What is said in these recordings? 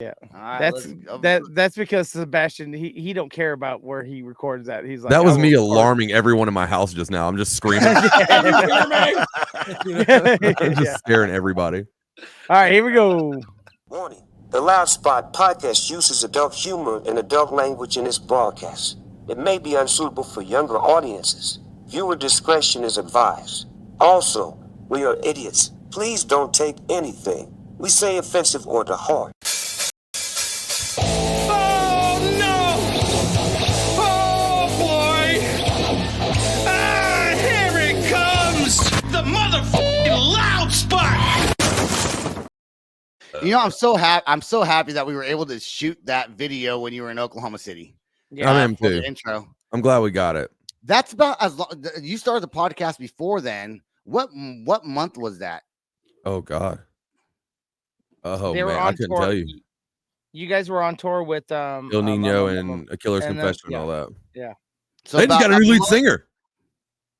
Yeah, Right, that's because Sebastian he don't care about where he records that. He's like, that was me alarming everyone in my house just now. I'm just screaming. Can you hear me? I'm just scaring everybody. All right, here we go. Warning. The Loudspot podcast uses adult humor and adult language in its broadcast. It may be unsuitable for younger audiences. Viewer discretion is advised. Also, we are idiots. Please don't take anything we say offensive or to heart. Oh no! Oh boy! Ah, here it comes! The motherfucking loud spot! You know, I'm so happy that we were able to shoot that video when you were in Oklahoma City. Yeah, I am too. The intro. I'm glad we got it. That's about as long. You started the podcast before then. What month was that? Oh God. Oh they man, I couldn't tell you. You guys were on tour with Il Nino and A Killer's Confession and all that. Yeah. So they just got a new lead singer.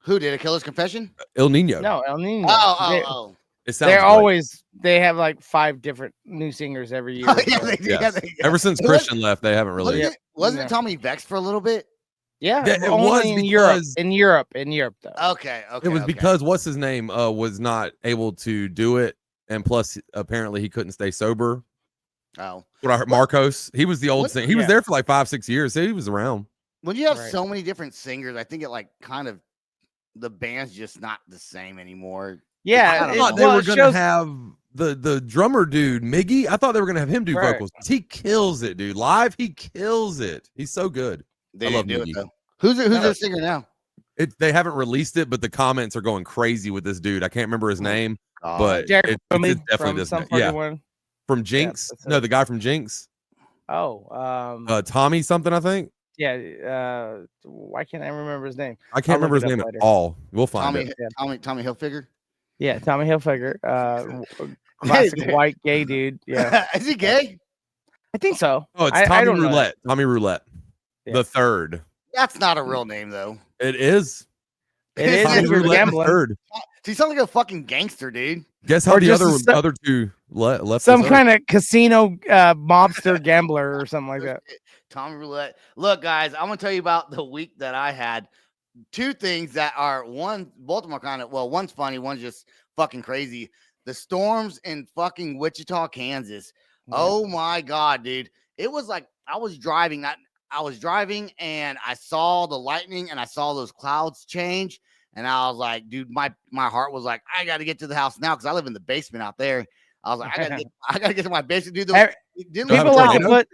Who did A Killer's Confession? Il Nino. No, El Nino. Oh. They have like 5 different new singers every year. Ever since Christian left, they haven't really. Wasn't it Tommy Vex for a little bit? Yeah, it was in Europe. In Europe, though. Okay. It was because what's his name was not able to do it, and plus apparently he couldn't stay sober. Oh, what I heard, Marcos, he was the old singer. He was there for like 5-6 years, so he was around. When you have so many different singers, I think it like kind of the band's just not the same anymore. Yeah, I thought they were gonna have the drummer dude Miggy. I thought they were gonna have him do vocals. He kills it, dude. Live, he kills it. He's so good. They love do Miggy. It though. Who's their singer now? They haven't released it, but the comments are going crazy with this dude. I can't remember his name, but it's definitely this name. Yeah, from Jinx. Yeah, no, the guy from Jinx. Oh, Tommy something, I think. Yeah. Why can't I remember his name? I can't remember his name at all. We'll find it. Tommy Hilfiger. Yeah, Tommy Hilfiger. Classic white gay dude. Yeah. Is he gay? I think so. Oh, it's Tommy Roulette. Tommy Roulette. Yeah. The third. That's not a real name, though. It is. It is. Tommy Roulette the third. He sounds like a fucking gangster, dude. Guess how the other two left? Some kind of casino mobster gambler or something like that. Tommy Roulette. Look, guys, I'm gonna tell you about the week that I had. 2 things that are both of them are kind of one's funny, one's just fucking crazy. The storms in fucking Wichita, Kansas. Oh my God, dude. It was like I was driving and I saw the lightning and I saw those clouds change. And I was like, dude, my heart was like, I got to get to the house now because I live in the basement out there. I was like, I gotta get to my basement, dude. People like to put,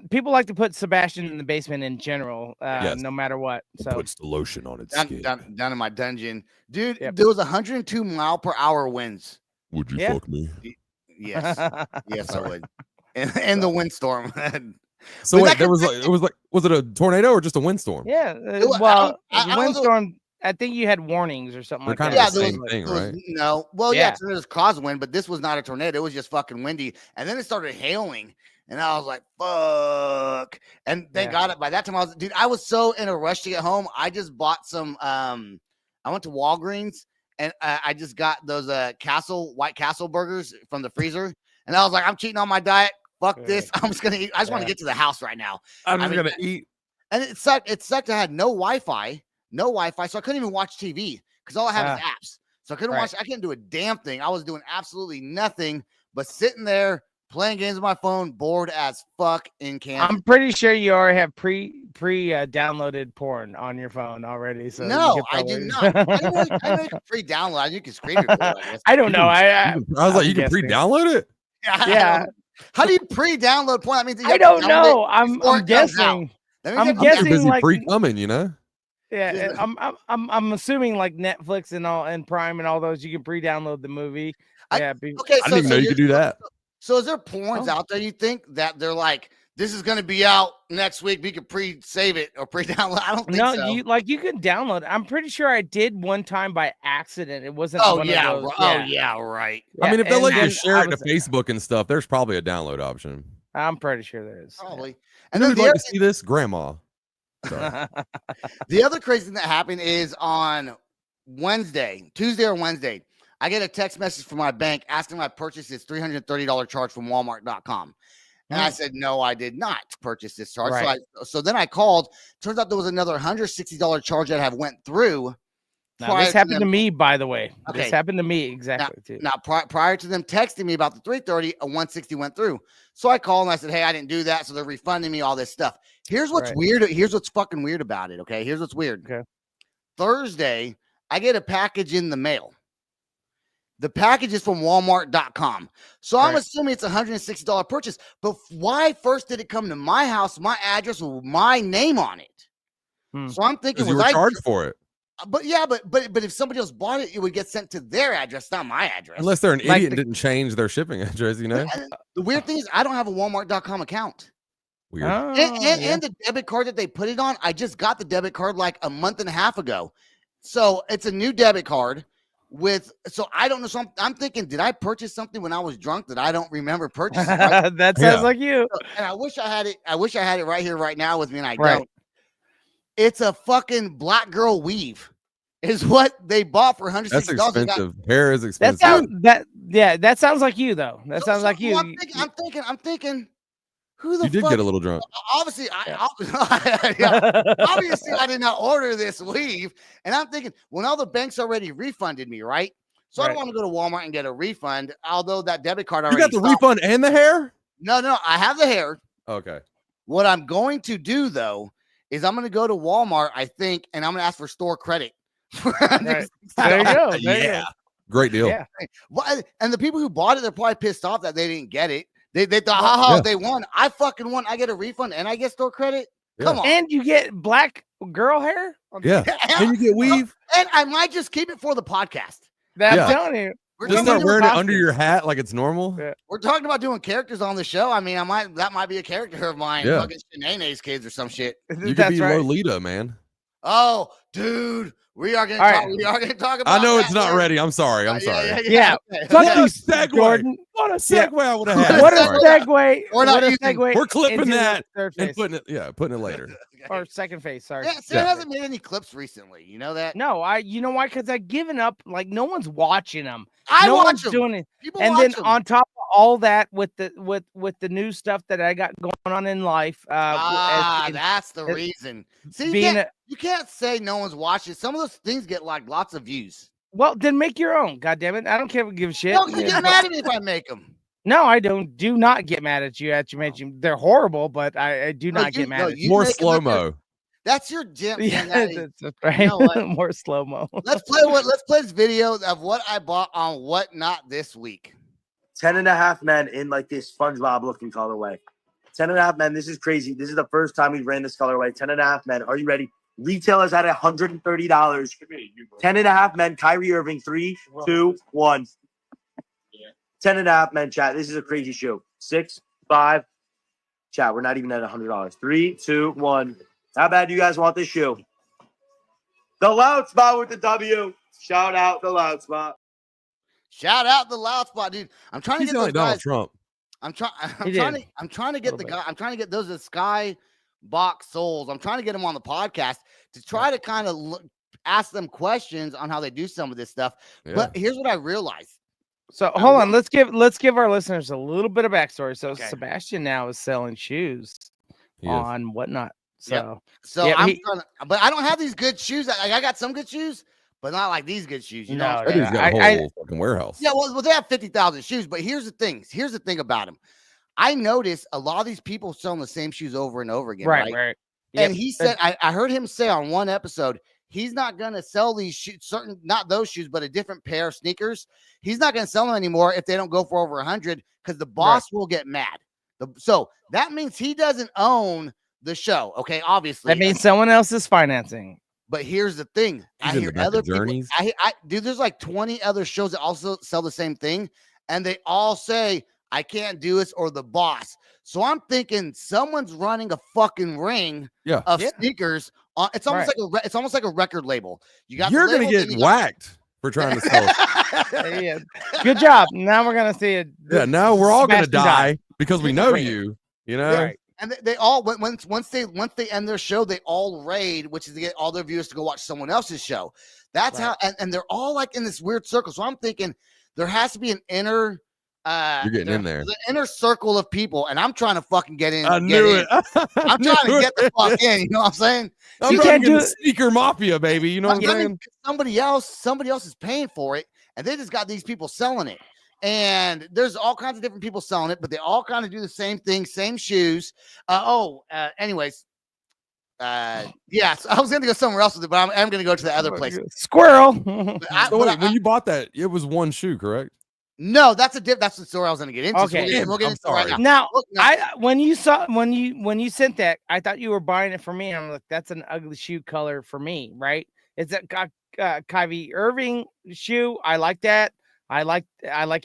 people like to put Sebastian in the basement in general, no matter what. So puts the lotion on its skin. Down in my dungeon, dude. Yep. There was 102 mile per hour winds. Would you fuck me? Yes, yes, I would. And the windstorm. So wait, was it a tornado or just a windstorm? Yeah, the windstorm. I think you had warnings or something like that. Yeah, the same thing, right? No, tornadoes cause wind, but this was not a tornado. It was just fucking windy, and then it started hailing, and I was like, "Fuck!" And thank God, by that time I was so in a rush to get home. I just bought some. I went to Walgreens and I just got those White Castle burgers from the freezer, and I was like, "I'm cheating on my diet. Fuck this! I'm just gonna eat. I just want to get to the house right now. I'm just gonna eat." And it sucked. It sucked. I had no Wi-Fi, so I couldn't even watch TV because all I have is apps. So I couldn't watch. I couldn't do a damn thing. I was doing absolutely nothing but sitting there playing games on my phone, bored as fuck in Kansas. I'm pretty sure you already have downloaded porn on your phone already. So no, I do not. I make a pre-download. You can screen record. I don't know. I was like, you can pre-download it. Yeah. How do you pre-download porn? That means I don't know. I'm guessing. I'm guessing like pre-coming, you know. Yeah, I'm assuming like Netflix and Prime and all those you can pre-download the movie. Okay, I didn't even know you could do that. So is there porns out there you think that they're like, this is going to be out next week, we could pre-save it or pre-download? I don't think so. No, you can download it. I'm pretty sure I did one time by accident. It wasn't right. I mean, if they let you share it to Facebook and stuff, there's probably a download option. I'm pretty sure there is. Probably. And then like to see this, Grandma. The other crazy thing that happened is on Tuesday or Wednesday, I get a text message from my bank asking if I purchased this $330 charge from Walmart.com. And I said, no, I did not purchase this charge. Right. So then I called. Turns out there was another $160 charge that have went through. Now, this happened to me, by the way. Okay. This happened to me exactly. Now, prior to them texting me about the 330, a 160 went through. So I called and I said, hey, I didn't do that. So they're refunding me all this stuff. Here's what's weird. Here's what's fucking weird about it. Okay. Here's what's weird. Okay. Thursday, I get a package in the mail. The package is from Walmart.com. So I'm assuming it's a $160 purchase. But why first did it come to my house, my address with my name on it? So I'm thinking, you were charged for it. But yeah, but if somebody else bought it, it would get sent to their address, not my address. Unless they're an idiot and didn't change their shipping address, you know? The weird thing is I don't have a Walmart.com account. Weird. And the debit card that they put it on, I just got the debit card like a month and a half ago. So it's a new debit card so I don't know. So I'm thinking, did I purchase something when I was drunk that I don't remember purchasing? That sounds like you. And I wish I had it. I wish I had it right here, right now with me, and I don't. It's a fucking black girl weave, is what they bought for $160. That's expensive. Hair is expensive. That sounds like you, though. That sounds like you. I'm thinking. Who the you did fuck? Get a little drunk. Obviously, obviously, I did not order this weave, and I'm thinking, well, now the bank's already refunded me, right? So I don't want to go to Walmart and get a refund, although that debit card already. You got the refund and the hair? No, I have the hair. Okay. What I'm going to do though is I'm going to go to Walmart, I think, and I'm going to ask for store credit. There you go. Great deal. Yeah. Well, and the people who bought it, they're probably pissed off that they didn't get it. They thought, they won. I fucking won. I get a refund and I get store credit. Come on. And you get black girl hair. Yeah. And you get weave. And I might just keep it for the podcast. I'm telling you. Just start wearing it under your hat like it's normal. Yeah. We're talking about doing characters on the show. I mean, that might be a character of mine. Yeah. Fucking Shanae's kids or some shit. You could be Lolita, man. Oh, dude. We are going to talk about I know that it's not ready. I'm sorry. I'm sorry. Yeah. What a segue. What a segue I would have had. What a segue. We're clipping that and putting it later. Or second face, sorry. Yeah, Sam hasn't made any clips recently. You know that? No, you know why? Because I've given up. Like, no one's watching them. No one's watch them. doing it. People and watch then them. on top of all that, with the new stuff that I got going on in life, that's the reason. See, you can't say no one's watching. Some of those things get like lots of views. Well, then make your own. God damn it! I don't care if you give a shit. No, you get mad at me if I make them. No, I don't. Do not get mad at you. They're horrible, but I do not get mad at you. More slow mo. That's your gym. Yeah, that's right. You know more slow mo. Let's play this video of what I bought on Whatnot this week. 10.5 men in like this SpongeBob looking colorway. 10.5 men. This is crazy. This is the first time we ran this colorway. 10.5 men. Are you ready? Retailers at $130. 10.5 men. Kyrie Irving. 3, 2, 1. 10.5 men. Chat. This is a crazy shoe. 6, 5. Chat. We're not even at $100. 3, 2, 1. How bad do you guys want this shoe? The Loud Spot with the W. Shout out the Loud Spot. Shout out the Loud Spot, dude. I'm trying to get those guys. Trump. I'm trying to get the guy. I'm trying to get those Sky Box Souls. I'm trying to get them on the podcast to try to kind of ask them questions on how they do some of this stuff. Yeah. But here's what I realized. So hold on, let's give our listeners a little bit of backstory. So Sebastian now is selling shoes on Whatnot. So I'm trying to, but I don't have these good shoes. I got some good shoes, but not like these good shoes. You know, he's got a whole fucking warehouse. Yeah, well, they have 50,000 shoes, but here's the thing. Here's the thing about them. I noticed a lot of these people selling the same shoes over and over again. Right. Yep. And he said, I heard him say on one episode, he's not going to sell these shoes, not those shoes, but a different pair of sneakers. He's not going to sell them anymore if they don't go for over 100 because the boss will get mad. So that means he doesn't own the show. Okay. Obviously. That means someone else is financing. But here's the thing. I hear other people. Dude, there's like 20 other shows that also sell the same thing. And they all say, I can't do this or the boss. So I'm thinking someone's running a fucking ring of sneakers. It's almost like a record label. You're going to get whacked for trying to sell. Yeah. Good job. Now we're going to see it. Yeah. Now we're all going to die because we know you, you know? Right. And they all once they end their show, they all raid, which is to get all their viewers to go watch someone else's show. That's how, and they're all like in this weird circle. So I'm thinking there has to be an inner. You're getting in there. There's an inner circle of people, and I'm trying to fucking get in. I knew it. I'm trying to get the fuck in. You know what I'm saying? You can't do sneaker mafia, baby. You know what I'm saying? Somebody else is paying for it, and they just got these people selling it. And there's all kinds of different people selling it, but they all kind of do the same thing, same shoes. Anyways, yeah, so I was going to go somewhere else with it, but I'm going to go to the other place. Squirrel. When you bought that, it was one shoe, correct? No, that's the story I was going to get into. Okay, so we'll get into right now. When you sent that, I thought you were buying it for me. I'm like, that's an ugly shoe color for me, right? It's a Kyrie Irving shoe. I like that. I like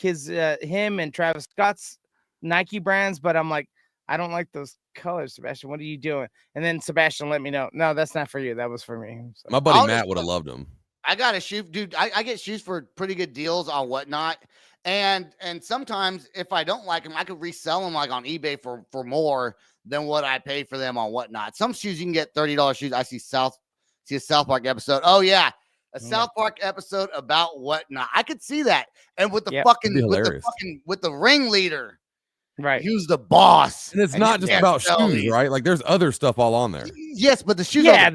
his him and Travis Scott's Nike brands, but I'm like, I don't like those colors, Sebastian. What are you doing? And then Sebastian let me know. No, that's not for you. That was for me. So. My buddy Matt would have loved them. I got a shoe, dude. I get shoes for pretty good deals on whatnot. And sometimes if I don't like them, I could resell them like on eBay for more than what I pay for them on whatnot. Some shoes you can get $30 shoes. I see a South Park episode. Oh yeah. South Park episode about whatnot. I could see that. And with the with the ringleader, right? He was the boss. And it's not just about shoes, right? Like there's other stuff all on there. Yes, but the shoes. Yeah,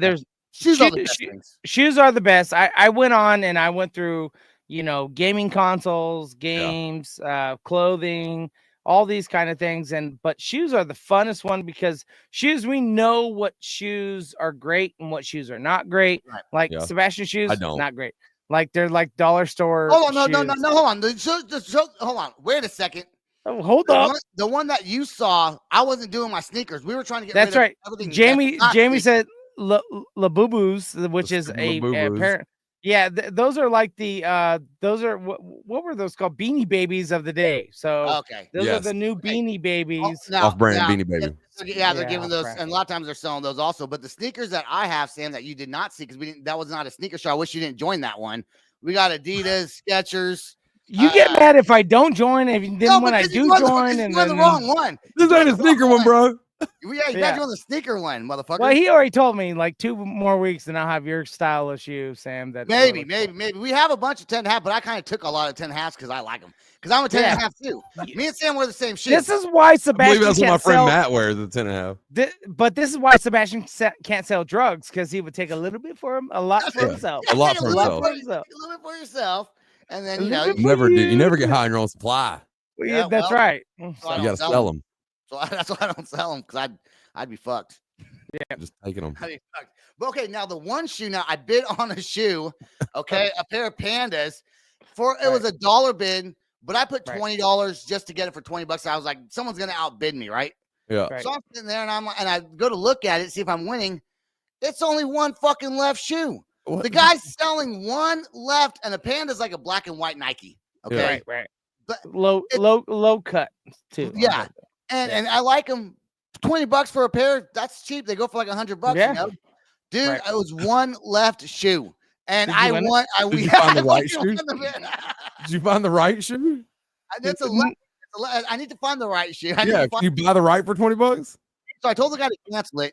shoes are the best things. Shoes are the best. I went on and I went through, gaming consoles, games, clothing, all these kind of things. But shoes are the funnest one because shoes, we know what shoes are great and what shoes are not great. Right. Like Sebastian shoes, not great. Like they're like dollar store. Hold on, no, hold on. Hold on. Wait a second. Oh, hold up. The one that you saw, I wasn't doing my sneakers. We were trying to get That's rid right. of everything. Jamie said La Boo Boos, which is a parent. Yeah, those are like those are what were those called? Beanie Babies of the day. So those are the new Beanie Babies. Off-brand Beanie Baby. Yeah, they're giving those, and a lot of times they're selling those also. But the sneakers that I have, Sam, that you did not see because that was not a sneaker show. I wish you didn't join that one. We got Adidas, Skechers. You get mad if I don't join, and then when I do join, and then the wrong one. This ain't a sneaker one, bro. Yeah, you got you on the sneaker one, motherfucker. Well, he already told me like 2 more weeks, and I'll have your style of shoe, Sam. That maybe. We have a bunch of 10.5, but I kind of took a lot of 10.5s because I like them. Because I'm a 10.5 too. Me and Sam wear the same shoe. This is why Sebastian. That's what my friend Matt wears, the 10.5. But this is why Sebastian can't sell drugs because he would take a little bit for him, a lot for himself, a lot for himself, a little bit for yourself, and then you never get high on your own supply. Well, that's right. So you gotta sell them. So that's why I don't sell them because I'd be fucked. Yeah, just taking them. I'd be fucked. But okay, now the one shoe. Now I bid on a shoe. Okay, a pair of Pandas it was $1 bid, but I put $20 just to get it for $20. I was like, someone's gonna outbid me, right? Yeah. So I'm sitting there and I go to look at it, see if I'm winning. It's only one fucking left shoe. What? The guy's selling one left, and the Panda's like a black and white Nike. Okay, right. But low cut too. Yeah, and I like them. $20 for a pair, that's cheap. They go for like $100, yeah. Dude, it was one left shoe. And Did you find the right shoe? Did you find the right shoe? I need to find the right shoe. Can you buy the right for $20? So I told the guy to cancel it.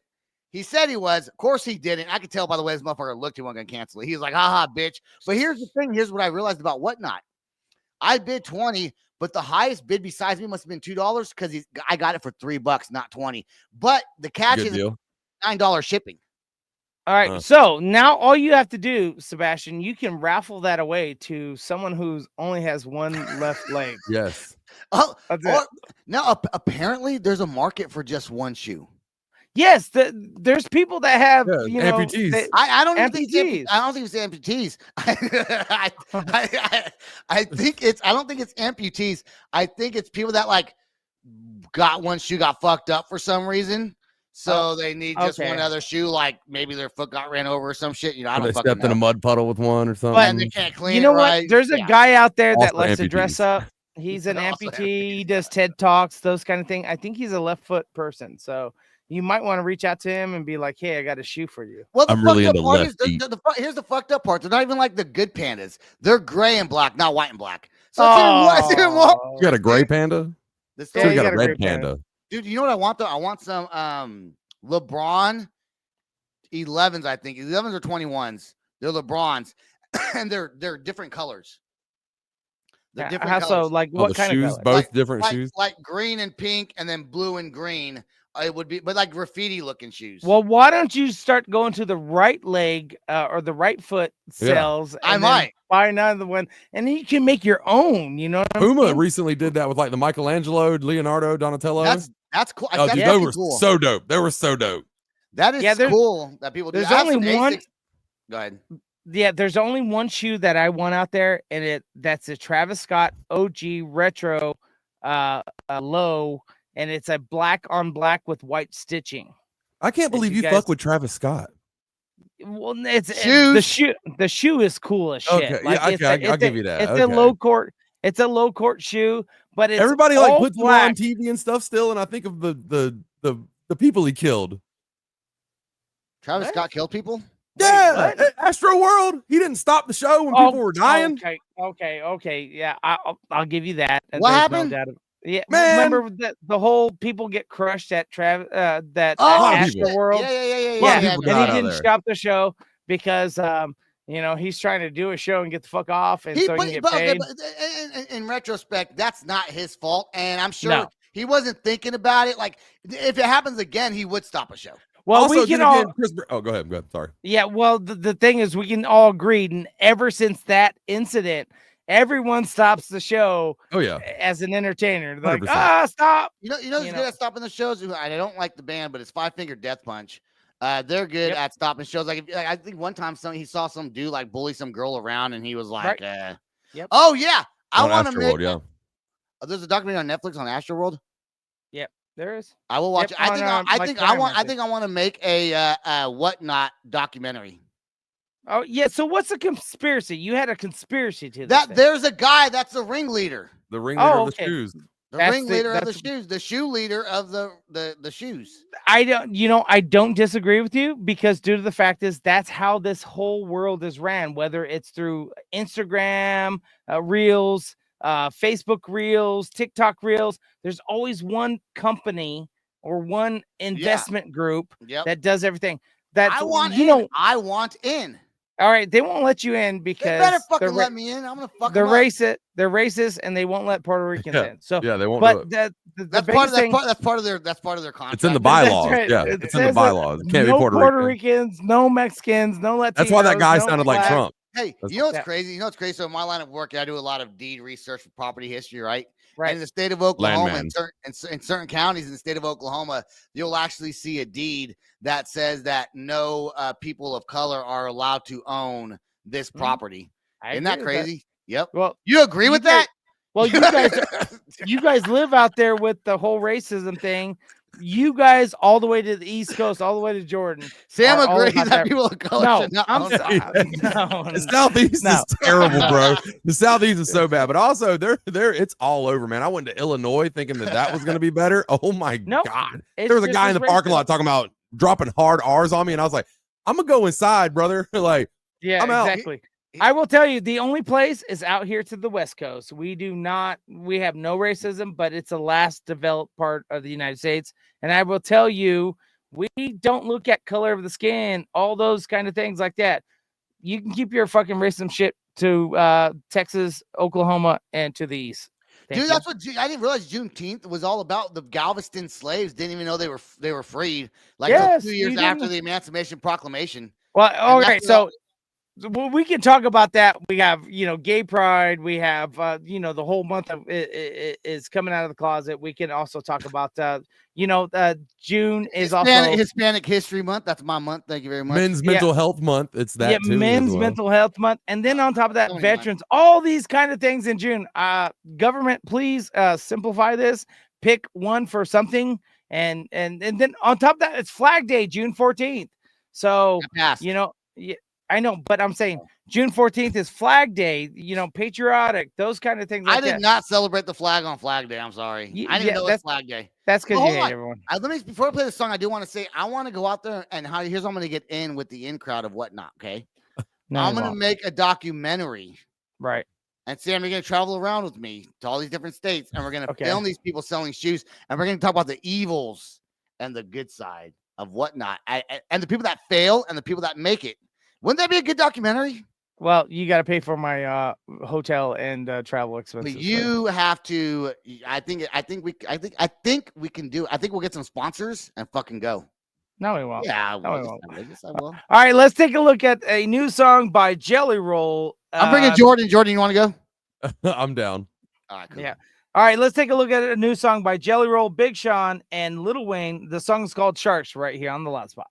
He said he was. Of course he didn't. I could tell by the way this motherfucker looked, he wasn't going to cancel it. He was like, haha, bitch. But here's the thing. Here's what I realized about Whatnot. I bid 20, but the highest bid besides me must have been $2 because I got it for $3, not 20. But the catch is $9 shipping. All right. So now all you have to do, Sebastian, you can raffle that away to someone who only has one left leg. Yes. Now apparently there's a market for just one shoe. Yes, there's people that have amputees. I don't think it's amputees. I think it's. I don't think it's amputees. I think it's people that like got one shoe, got fucked up for some reason, so they need just one other shoe. Like maybe their foot got ran over or some shit. I don't. They stepped in a mud puddle with one or something. And they can't clean. You know it right. what? There's a guy out there that likes to dress up. He's an amputee. He does TED Talks, those kind of things. I think he's a left foot person, so. You might want to reach out to him and be like, "Hey, I got a shoe for you." Well, I'm really into left feet. Here's the fucked up part. They're not even like the good Pandas. They're gray and black, not white and black. So it's even more. You got a gray Panda? You got a red Panda. Dude, you know what I want though? I want some LeBron 11s. I think 11s or 21s. They're LeBrons, and they're different colors. They're different colors. So, like, what kind shoes, of color? both different shoes, like green and pink, and then blue and green. It would be, but like graffiti looking shoes. Well, why don't you start going to the right leg or the right foot cells? I might buy another one, and then you can make your own. You know what Puma recently did that with like the Michelangelo, Leonardo, Donatello. That's cool. Oh, dude, they were so dope. They were so dope. That is cool that people do. There's only one. Go ahead. Yeah, there's only one shoe that I want out there, and that's a Travis Scott OG retro low, and it's a black on black with white stitching. I can't believe you fuck with Travis Scott. Well, the shoe is cool as shit. Okay, like, I'll give you that. It's a low court. It's a low court shoe, but it's everybody like puts him on TV and stuff still, and I think of the people he killed. Travis Scott killed people. Yeah, Astro World. He didn't stop the show when people were dying. Okay. Yeah, I'll give you that. What happened? No doubt yeah, man. Remember the whole people get crushed at Astro World. Yeah. And he didn't stop the show because he's trying to do a show and get the fuck off, and so he can get paid. But in retrospect, that's not his fault, and I'm sure he wasn't thinking about it. Like, if it happens again, he would stop a show. Well, also, we can all. Go ahead. Sorry. Yeah, well, the thing is, we can all agree, and ever since that incident, everyone stops the show. Oh yeah, as an entertainer, they're like, 100%. Stop. You know who's good at stopping the shows? I don't like the band, but it's Five Finger Death Punch. They're good at stopping shows. Like, I think one time he saw some dude like bully some girl around, and he was like, "Oh yeah, I want to make." There's a documentary on Netflix on Astroworld. Yep. There is. I will watch it. I think I want to make a Whatnot documentary. Oh yeah. So what's the conspiracy? You had a conspiracy to that. There's a guy that's the ringleader. The ringleader of the shoes. The ringleader of the shoes. The shoe leader of the shoes. I don't disagree with you, because due to the fact is that's how this whole world is ran. Whether it's through Instagram Reels, Facebook Reels, TikTok Reels, there's always one company or one investment group that does everything. I want in. All right, they won't let you in because they better fucking let me in. I'm gonna fuck. They're racist. They're racist, and they won't let Puerto Ricans in. So yeah, they won't. But do it. That's part of their contract. It's in the bylaws. Right. Yeah, it's in the bylaws. It can't be Puerto Ricans, no Mexicans, no Latinos. That's why that guy sounded like Trump. Hey, you know what's crazy? So in my line of work, I do a lot of deed research for property history, right? Right. And in the state of Oklahoma, in certain counties in the state of Oklahoma, you'll actually see a deed that says that no people of color are allowed to own this property. Isn't that crazy? Yep. Well, you agree with that? Well, you guys live out there with the whole racism thing. You guys all the way to the East Coast, all the way to Jordan. Sam agrees that people of color should not own the Southeast is terrible, bro. The Southeast is so bad, but also it's all over, man. I went to Illinois thinking that was going to be better. Oh my God. There was a guy in the parking lot talking about dropping hard R's on me, and I was like, I'm going to go inside, brother. Like, yeah, I'm out. Exactly. I will tell you, the only place is out here to the West Coast. We have no racism, but it's the last developed part of the United States. And I will tell you, we don't look at color of the skin, all those kind of things like that. You can keep your fucking racism shit to Texas, Oklahoma, and to the East. Dude, that's what I didn't realize Juneteenth was all about. The Galveston slaves didn't even know they were freed. Like 2 years after the Emancipation Proclamation. Well, okay, so we can talk about that. We have, gay pride. We have, the whole month of is coming out of the closet. We can also talk about, June is also Hispanic History Month. That's my month. Thank you very much. Men's Mental Health Month. It's that too. Men's Mental Health Month. And then on top of that, veterans, all these kind of things in June. Government, please simplify this. Pick one for something. And then on top of that, it's Flag Day, June 14th. So, I know, but I'm saying June 14th is Flag Day, patriotic, those kind of things. I did not celebrate the flag on Flag Day. I'm sorry. I didn't know it's Flag Day. That's because you hate everyone. Before I play the song, I do want to say, I want to go out there and here's how I'm going to get in with the in crowd of Whatnot. Okay. I'm going to make a documentary. Right. And Sam, you're going to travel around with me to all these different states, and we're going to Okay. film these people selling shoes, and we're going to talk about the evils and the good side of whatnot, and the people that fail and the people that make it. Wouldn't that be a good documentary? Well, you got to pay for my hotel and travel expenses. But you have to. I think we can do. I think we'll get some sponsors and fucking go. No, we won't. Yeah, I will. No, we won't. I will. All right, let's take a look at a new song by Jelly Roll. I'm bringing Jordan. Jordan, you want to go? I'm down. All right, cool. Yeah. All right, let's take a look at a new song by Jelly Roll, Big Sean, and Lil Wayne. The song is called Sharks, right here on The Loud Spot.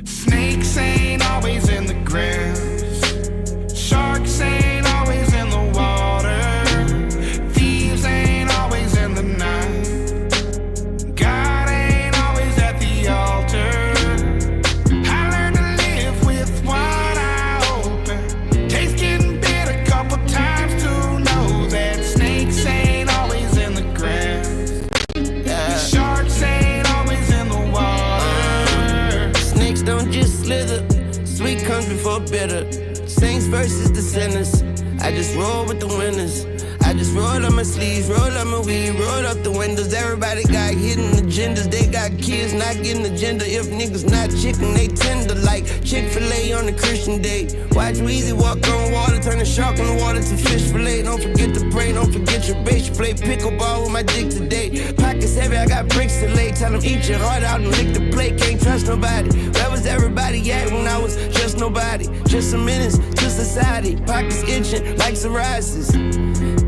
Snakes ain't always in the grass. Sharks ain't always in the water. Thieves ain't always in the night. God ain't always at the altar. I learned to live with one eye open. Taste getting bit a couple times to know that snakes ain't always in the grass. Sharks ain't always in the water. Snakes don't just slither, sweet comes before bitter. Saints versus the sinners, I just roll with the winners. I just roll up my sleeves, roll up my weed, roll up the windows. Everybody got hidden agendas, they got kids not getting agenda. If niggas not chicken, they tender like Chick-fil-A on a Christian day. Watch Weezy walk on water, turn the shark on the water to fish fillet. Don't forget to pray, don't forget your base. Play pickleball with my dick today. Pockets heavy, I got bricks to lay. Tell them eat your heart out and lick the plate. Can't trust nobody. Where was everybody at when I was just nobody? Just a menace to society. Pockets itching like psoriasis.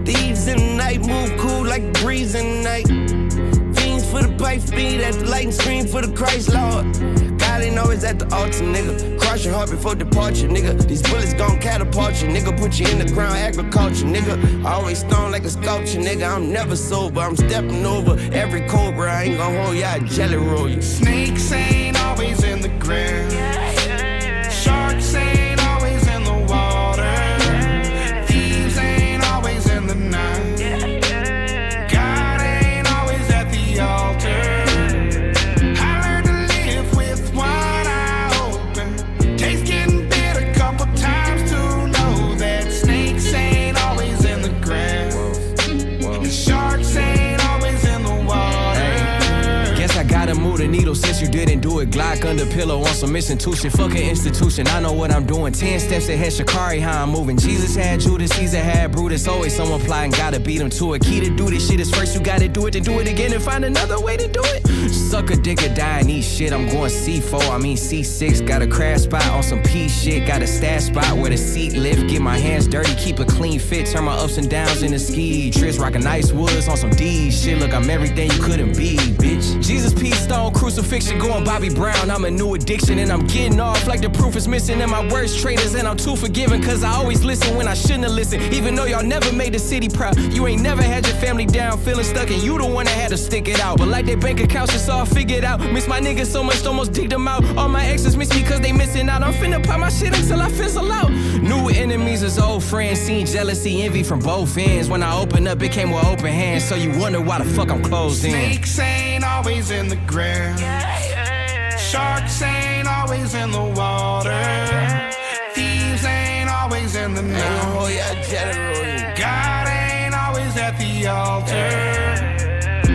Thieves in the night move cool like a breeze in the night. Fiends for the pipe speed at the light and scream for the Christ Lord. God ain't always at the altar, nigga. Cross your heart before departure, nigga. These bullets gon' catapult you, nigga. Put you in the ground, agriculture, nigga. Always stone like a sculpture, nigga. I'm never sober, I'm stepping over every cobra. I ain't gon' hold ya, I jelly roll you. Snakes ain't always in the ground. Sharks ain't always in the water. Thieves ain't always in the night. God ain't always at the altar. I learned to live with one eye open. Taste getting bit a couple times to know that snakes ain't always in the grass. And sharks ain't always in the water. Guess I gotta move the needle since you didn't do it. Glock under pillow on some institution. Fuck an institution, I know what I'm doing. 10 steps ahead, Shakari, how I'm moving. Jesus had Judas, Caesar had Brutus. Always someone plotting, gotta beat him to it. Key to do this shit is first you gotta do it, then do it again and find another way to do it. Suck a dick or die and eat shit. I'm going C4, I mean C6. Got a crash spot on some P shit. Got a stash spot where the seat lift. Get my hands dirty, keep a clean fit. Turn my ups and downs into ski trips. Rockin' nice woods on some D shit. Look, I'm everything you couldn't be, bitch. Jesus, peace, stone, crucifixion, going Bobby Brown. I'm a new addiction and I'm getting off like the proof is missing. And my worst traitors and I'm too forgiving. Cause I always listen when I shouldn't have listened. Even though y'all never made the city proud. You ain't never had your family down, feeling stuck, and you the one that had to stick it out. But like their bank accounts, it's all figured out. Miss my niggas so much, almost digged them out. All my exes miss me cause they missing out. I'm finna pop my shit until I fizzle out. New enemies is old friends. Seen jealousy, envy from both ends. When I open up, it came with open hands. So you wonder why the fuck I'm closed in. Snakes ain't always in the ground. Sharks ain't always in the water. Thieves ain't always in the night. God ain't always at the altar.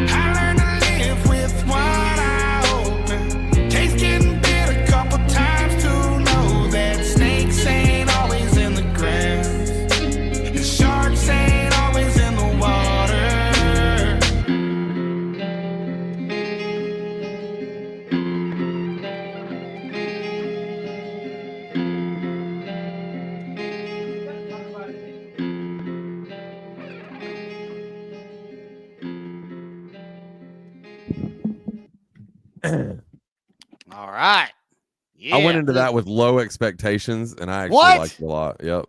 I learned to live with one eye open. Taste getting bit a couple times to know that snakes ain't always in the grass. And sharks ain't always in the water. All right. Yeah. I went into that with low expectations, and I actually What? liked it a lot. Yep.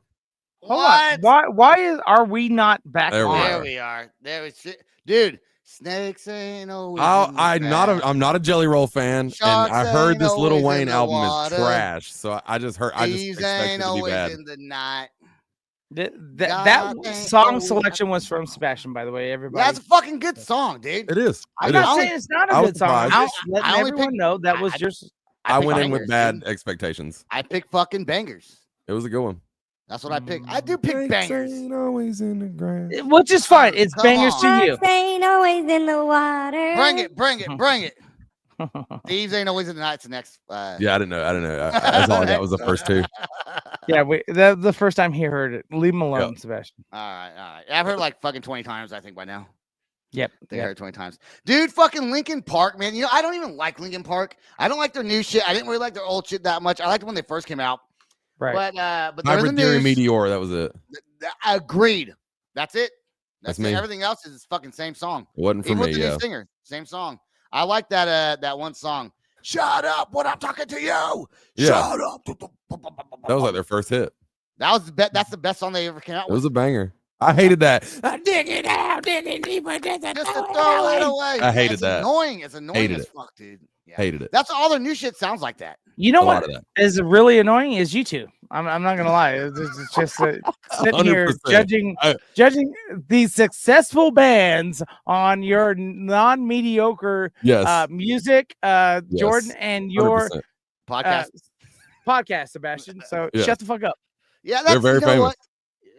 Hold on. Why are we not back There we on? are. There we are. There we sit. Dude, snakes ain't always. I'm not a Jelly Roll fan, Sharks and I heard ain't this Lil always in Wayne the album water. is trash. So I just expected Thieves it to ain't be always bad. in the night. That God song ain't selection was from Sebastian, by the way. Everybody. That's a fucking good song, dude. It is. I'm It not is. saying it's not I a was good song. I'm surprised. just letting I only everyone picked- know that was just. I went in with bad expectations. I picked fucking bangers. It was a good one. That's what I picked. I do pick bangers. Ain't always in the grass. Which is fine. It's bangers to you. Ain't always in the water. Bring it. Thieves ain't always in the night. The next. Yeah, I didn't know. That's all I got was the first two. Yeah, the first time he heard it. Leave him alone, Sebastian. All right. I've heard like fucking 20 times, I think, by now. Yep. They heard 20 times. Dude, fucking Linkin Park, man. You know, I don't even like Linkin Park. I don't like their new shit. I didn't really like their old shit that much. I liked it when they first came out. Right. But Hybrid Theory Meteor, that was it. Agreed. That's it. That's me. Everything else is fucking same song. It wasn't for Even me, with the new singer, same song. I like that one song. Shut up when I'm talking to you. Yeah. Shut up. That was like their first hit. That's the best song they ever came out It with. was a banger. I hated that. I dig it out, dig it deeper, just to throw it away. I hated that. Annoying. It's annoying Hated as it. fuck, dude. Yeah. Hated it. That's all their new shit sounds like that. You know A lot what of that. is really annoying is you two. I'm not gonna lie. It's just sitting here 100%. judging these successful bands on your non-mediocre Yes. music, Jordan, and your 100%. Podcast. Sebastian. So Yeah. shut the fuck up. Yeah, They're that's very you know famous. what?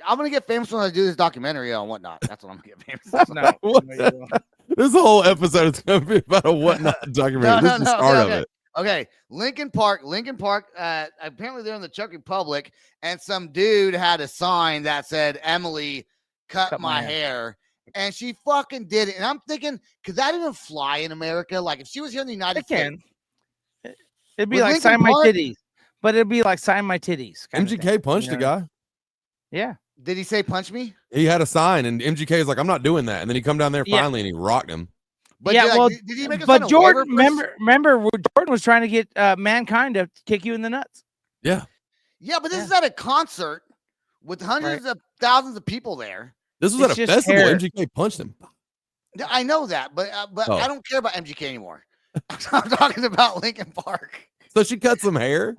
I'm gonna get famous when I do this documentary on Whatnot. That's what I'm gonna get famous. No, What no, you won't. This whole episode is going to be about a whatnot documentary. This is the start of it. Okay, Linkin Park. Apparently they're in the Czech Republic, and some dude had a sign that said, "Emily, cut my hair," and she fucking did it. And I'm thinking, could that even fly in America? Like, if she was here in the United States, It'd be With like Linkin sign my Park? titties, but it'd be like sign my titties. kind of MGK thing, punched you a know? guy. Yeah. did he say punch me? He had a sign, and MGK is like, "I'm not doing that." And then he come down there Yeah. finally, and he rocked him. But yeah, well, did he make us but sign a Jordan, waiver first? remember, Jordan was trying to get Mankind to kick you in the nuts. Yeah. Yeah, but this is at a concert with hundreds of thousands of people there. This was It's at a just festival. hair. MGK punched him. Yeah, I know that, but Oh. I don't care about MGK anymore. I'm talking about Linkin Park. So she cut some hair.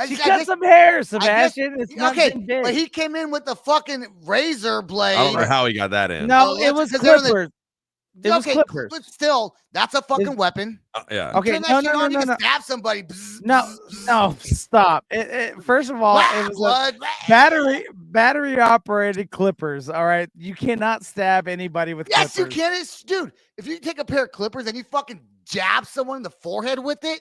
She cut some hair, Sebastian. It's not okay, big. but he came in with the fucking razor blade. I don't know how he got that in. No, Oh, it was 'cause they're in the- clippers. It was Okay, clippers. but still, that's a fucking weapon. Yeah. Okay, Turn that no, shit no, on, no, you no, can stab somebody. Bzz, no, bzz, no, stop. First of all, bzz. it was Blood. battery operated clippers. All right, you cannot stab anybody with Yes, clippers. you can. Dude, if you take a pair of clippers and you fucking jab someone in the forehead with it,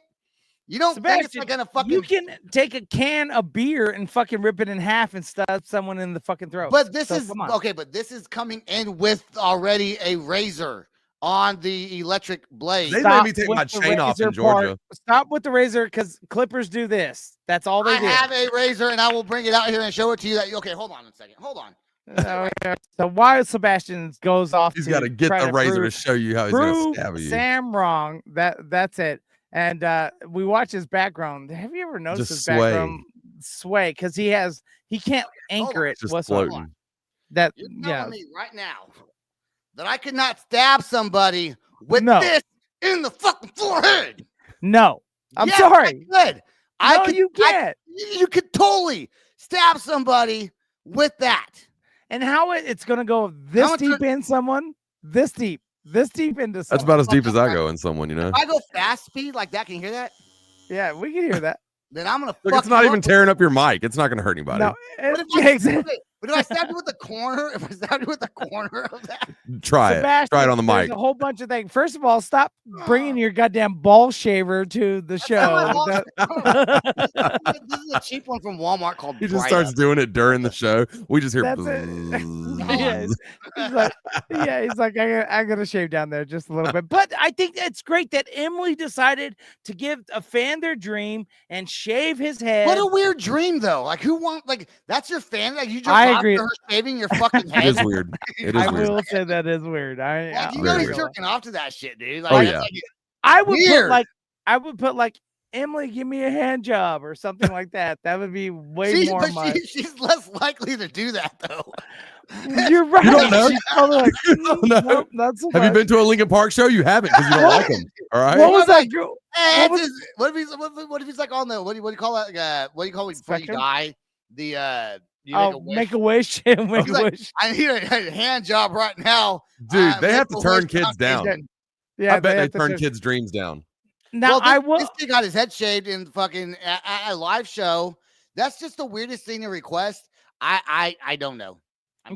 you don't think it's Sebastian, like gonna fucking. you can take a can of beer and fucking rip it in half and stab someone in the fucking throat. But this So, is come on. okay. But this is coming in with already a razor on the electric blade. They Stop made me take with my the chain off in razor part. Georgia. Stop with the razor because clippers do this. That's all they I do. have a razor, and I will bring it out here and show it to you. Okay, hold on a second. Hold on. So why Sebastian goes off? He's got to get try the to razor to prove- show you how he's going prove to stab you. Sam wrong. That's it. And we watch his background. Have you ever noticed Just his background sway? Because he can't anchor it. Just whatsoever. floating. That You're yeah. telling me right now that I could not stab somebody with No. this in the fucking forehead. No, I'm Yes, sorry. I could. No, you can't. You could totally stab somebody with that. And how it's gonna go this much deep in someone? This deep into someone. That's about as deep as I go in someone, you know? If I go fast speed like that, can you hear that? Yeah, we can hear that. Then I'm gonna Look, fuck it's not you even up. tearing up your mic. It's not going to hurt anybody. No, But if I stab you with the corner, if I stab you with the corner of that, Try it. Sebastian, Try it on the there's mic. a whole bunch of things. First of all, stop bringing your goddamn ball shaver to the show. this is a cheap one from Walmart called. He just Brita. starts doing it during the show. We just hear. That's it. bzzz. He's like, I gotta shave down there just a little bit. But I think it's great that Emily decided to give a fan their dream and shave his head. What a weird dream, though. Like, who wants? Like, that's your fan. Like, you just I off agree. to her shaving your fucking It head. is weird. It is I weird. will say that is weird. Like, you Very know he's weird. jerking off to that shit, dude. Like, Oh, that's yeah. like- I would Weird. put like Emily, give me a hand job or something like that. That would be way See, more but my. she's less likely to do that, though. You're right. You don't know? She's probably like, You don't know? nope, not so Have you much. been to a Linkin Park show? You haven't because you don't like them. All right. What was Like, that girl? Hey, What what if he's like on the what do you call that? What do you call it before you Spectrum? die? The you Make a wish. Make He's a like, wish. I need a hand job right now. Dude, they have to Make a turn wish kids foundation. down. Yeah, I bet they have to turn do- kids' dreams down. Now Well, I will. This kid got his head shaved in fucking a live show. That's just the weirdest thing to request. I don't know.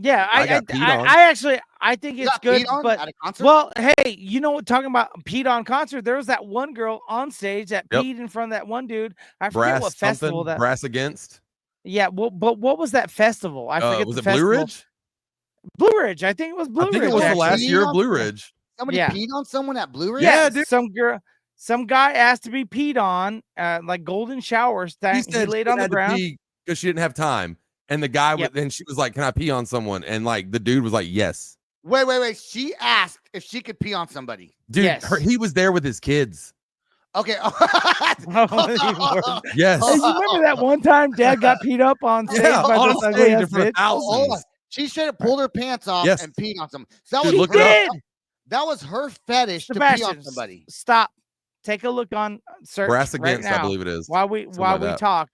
Yeah, I got peed on. I actually think You it's got good, peed on but at a concert? well, hey, you know what? Talking about peed on concert, there was that one girl on stage that Yep. peed in front of that one dude. I forget what festival that. Brass Against. Yeah, well, but what was that festival? I forget. Was the it Blue festival. Ridge? Blue Ridge. I think it was Blue I think Ridge. it was the actually. last year of Blue Ridge. Somebody peed on someone at Blue Ridge? Yeah, dude. some guy asked to be peed on, like golden showers. He said he laid on the ground because she didn't have time. And the guy then she was like, "Can I pee on someone?" And like the dude was like, "Yes." Wait. She asked if she could pee on somebody. Dude, Yes. he was there with his kids. Okay. Yes. Hey, you remember that one time Dad got peed up on stage by on this ugly stage ass in front of bitch? Hold on. thousands. She straight up pulled her pants off Yes. and peed on someone. So Dude, that, look was it her, that was her fetish to pee Sebastian, on somebody. stop. Take a look on search Brass right Against, now. I believe it is. While we that. talk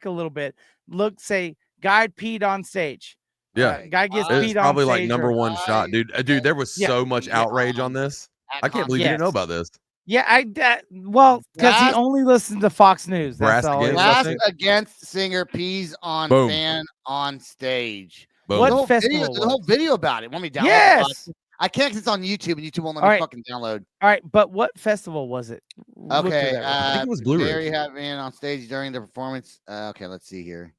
a little bit. Look, say guy peed on stage. Yeah, guy gets it's peed on probably stage. like number one shot, dude. Dude, there was so much outrage on this. I can't believe you didn't know about this. Yeah, well, because he only listened to Fox News. That's all. Brass Against singer pees on fan on stage. Boom. What festival? The whole video about it. Want me to download? Yes. I can't because it's on YouTube and YouTube won't let me fucking download. All right, but what festival was it? Okay, I think it was Blue Ridge. Barry had been on stage during the performance. Okay, let's see here.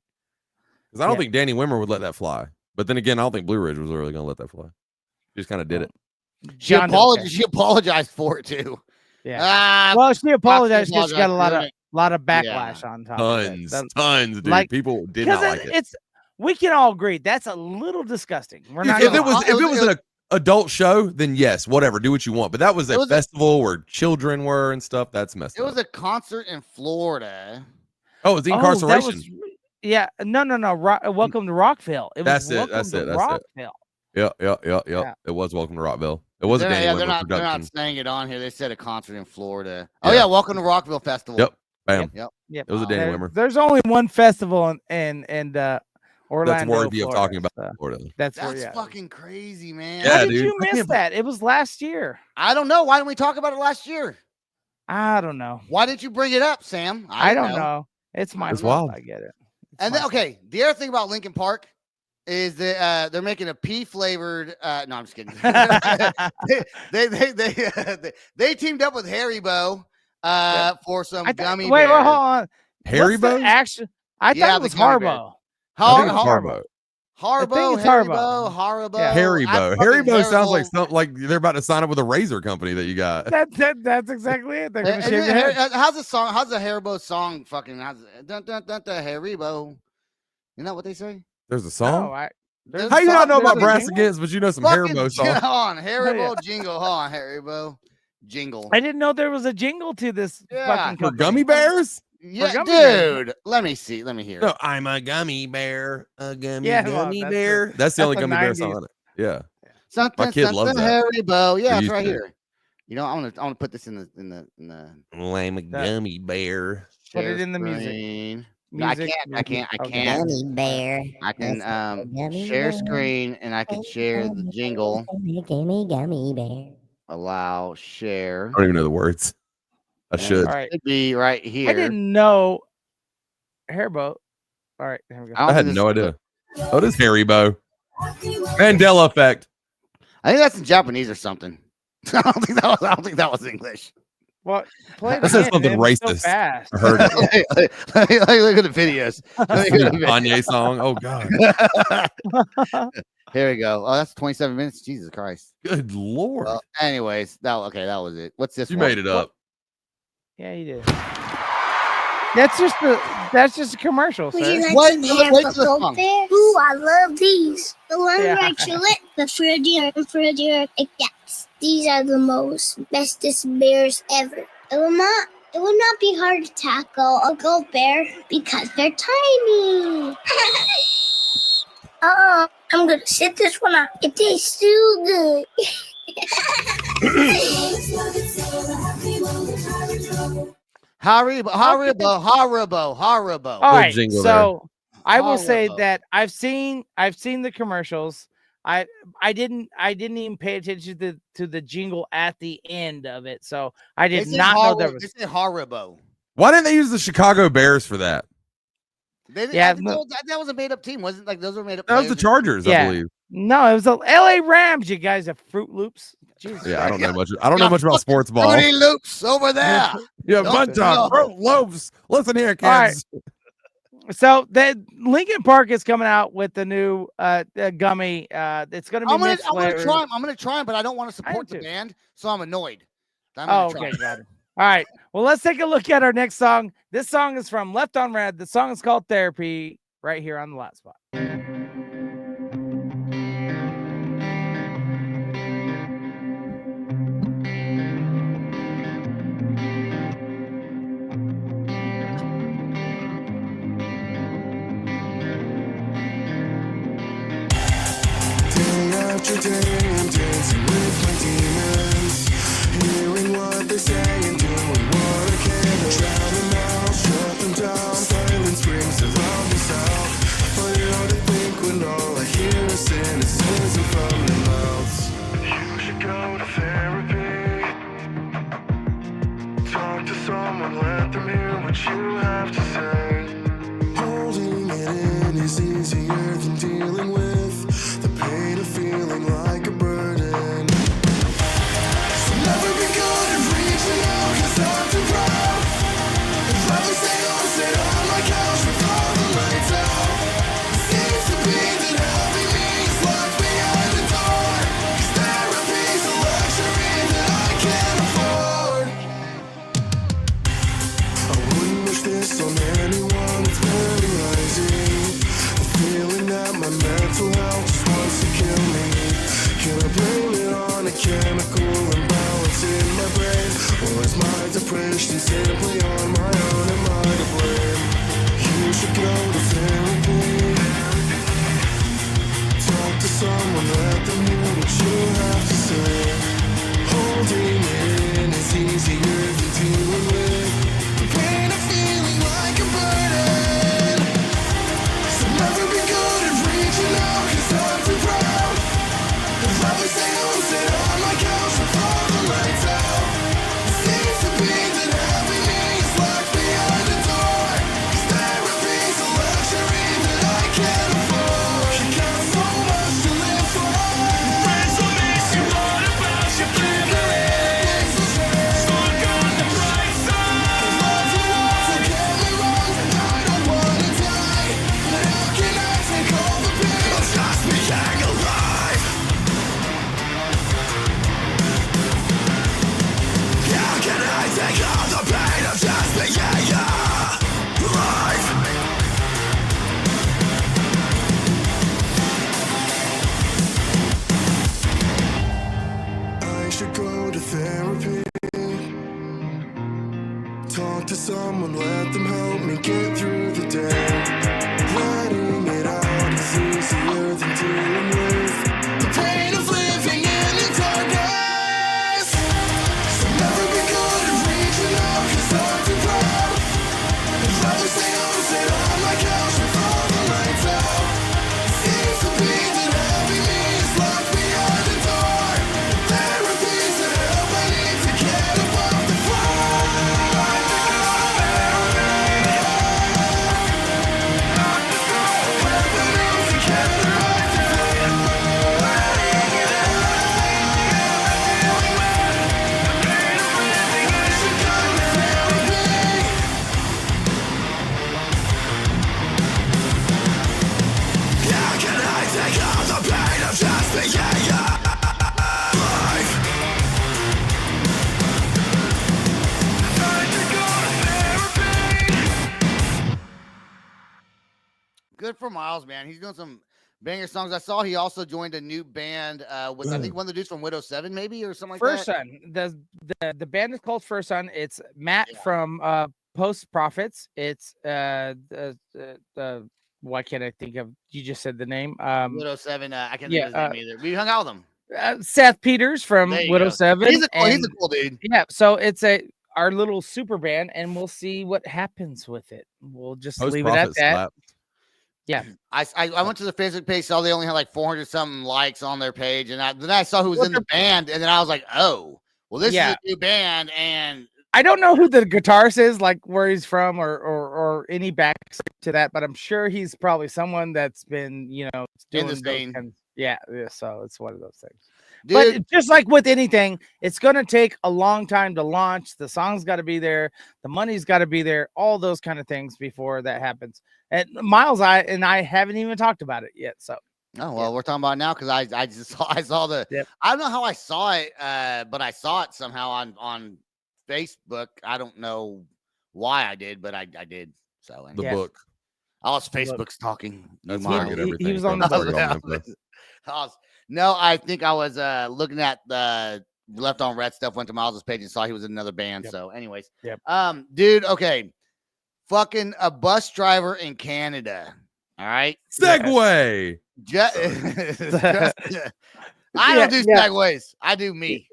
Because I don't think Danny Wimmer would let that fly. But then again, I don't think Blue Ridge was really going to let that fly. She just kind of did it. She apologized for it too. Yeah. Well, she apologized because she got a lot of backlash on top. Tons, dude. Like, people did not like it. We can all agree that's a little disgusting. We're not. If it was an adult show, then yes, whatever, do what you want. But that was a festival where children were and stuff. That's messed up. It was a concert in Florida. Oh, it's incarceration. No. Welcome to Rockville. That's it. Rockville. Yep. It was Welcome to Rockville. It was a Danny Wimmer production. They're not saying it on here. They said a concert in Florida. Oh yeah, Welcome to Rockville Festival. Yep. Bam. Yep. It was a Danny Wimmer. There's only one festival in Orlando. That's worthy Florida, of talking about Florida. That's fucking crazy, man. How did you miss that? It was last year. I don't know. Why didn't we talk about it last year? I don't know. Why didn't you bring it up, Sam? I don't know. It's my fault. I get it. And then, okay, the other thing about Linkin Park is that they're making a pea flavored. No, I'm just kidding. they teamed up with Haribo for some gummy. Wait, hold on. Haribo? Action. I thought it was Haribo. Haribo. Haribo. Yeah. Haribo sounds like something like they're about to sign up with a razor company that you got. That's exactly it. How's the song? How's the Haribo song? Fucking dun, Haribo. You know what they say? There's a song. No, how you not know about Brass Against, but you know some Haribo songs? Hold on, Haribo jingle. Hold on, Haribo jingle. I didn't know there was a jingle to this. Fucking for gummy bears. Yeah, dude. Let me see. Let me hear. No, I'm a gummy bear. A gummy bear. That's the only gummy bear song on it. Yeah. Something. My kid loves that. Haribo. Yeah, it's right here. You know, I want to put this in the. I'm a gummy bear. Put it in the music. No, I can't. Gummy bear. I can share screen and I can share the jingle. Gummy bear. Allow share. I don't even know the words. I should. It should be right here. I didn't know Haribo. All right, here we go. I had no idea. Oh, it is Haribo. Mandela effect. I think that's in Japanese or something. I don't think that was English. Well, that says something racist. So fast. I heard it. Look at the videos. Kanye song. Oh God. Here we go. Oh, that's 27 minutes. Jesus Christ. Good Lord. Well, anyways, that was it. What's this? You made it up. Yeah, you did. That's just a commercial, sir. Would you like some Haribo bears? Ooh, I love these. The ones like Gillette, the Fragile Ecats. These are the most bestest bears ever. It will not be hard to tackle a gold bear because they're tiny. I'm gonna sit this one out. It tastes so good. Haribo. All right, so I will say that I've seen the commercials. I didn't even pay attention to the jingle at the end of it, so I did not know there was. They said Haribo. Why didn't they use the Chicago Bears for that? That was a made up team, wasn't like those were made up. That was the Chargers, I believe. No, it was the LA Rams. You guys have Fruit Loops. Jesus. Yeah, I don't know much. I don't know much about sports ball. Fruity Loops over there. You have a bunch of Fruit Loops. Listen here, kids. Right. So the Linkin Park is coming out with the new gummy. It's going to be. I'm gonna try them, but I don't want to support the band, so I'm annoyed. Okay, got it. All right. Well, let's take a look at our next song. This song is from Left on Red. The song is called Therapy, right here on the Loud Spot. After day, I'm dancing with my demons, hearing what they say and doing what I can to drown them out, shut them down. Silence screams around me south. Funny how to think when all I hear is cynicism from their mouths. You should go to therapy. Talk to someone, let them hear what you have to say. Holding it in is easier than dealing with the pain of feeling like a burden. So never be good at reaching out, 'cause I'm too proud. I'd rather stay home, sit on my couch with all the lights out. It seems to be that helping me is locked behind the door, 'cause therapy's a luxury that I can't afford. I wouldn't wish this on anyone. It's paralyzing, the feeling that my mental health just wants to kill me. Can I blame it on a chemical imbalance in my brain, or is my depression simply on my own? Am I to blame? You should go to therapy. Talk to someone, let them hear what you have to say. Holding it in is easier than dealing with the pain of feeling like a burden. So never be good at reaching out, 'cause I'm too proud. I'd rather stay home, sit on my couch with all the lights out. It seems to be that having me is locked behind the door, 'cause therapy's a luxury that I can't afford. You got so much to live for. Friends will make you what about your family. Stuck on the bright side. Love you all, so get me wrong, and I don't wanna die. But how can I take all the pain of just being alive? How can I take all the pain of just being alive? I should go to therapy. Talk to someone, let them help me get through the day. Letting it out is easier than dealing with the pain of living in the darkness. So never be good at reaching out, 'cause I'm too proud. I'd rather stay home, sit on my couch with all the lights out. It seems to be that having me is locked behind the door. Therapy's the help I need to get above the floor. How can I take all the pain of just being alive? Good for Miles, man. He's doing some banger songs. I saw he also joined a new band with I think one of the dudes from Widow 7, maybe, or something like First that. Son. The band is called First Son. It's Matt from Post Profits. It's why can't I think of? You just said the name. Widow 7. I can't think of his name either. We hung out with him. Seth Peters from Widow 7. He's a cool dude. Yeah, so it's our little super band, and we'll see what happens with it. We'll just leave it at that. Yeah. I went to the Facebook page, saw they only had like 400 something likes on their page, and then I saw who was in the band, and then I was like, oh, well, this is a new band, and I don't know who the guitarist is, like where he's from, or any backstory to that, but I'm sure he's probably someone that's been, doing the scene. Yeah. So it's one of those things. Dude. But just like with anything, it's gonna take a long time to launch. The song's got to be there, the money's got to be there, all those kind of things before that happens. And Miles, I haven't even talked about it yet. So. Oh well, we're talking about it now because I saw the. Yep. I don't know how I saw it, but I saw it somehow on Facebook. I don't know why I did, but I did. So the book. I was Facebook stalking. That's where I get everything. He was on the book. No, I think I was looking at the Left on Red stuff. Went to Miles's page and saw he was in another band. Yep. So, anyways, dude. Okay, fucking a bus driver in Canada. All right, Segway. I don't do segways. I do me.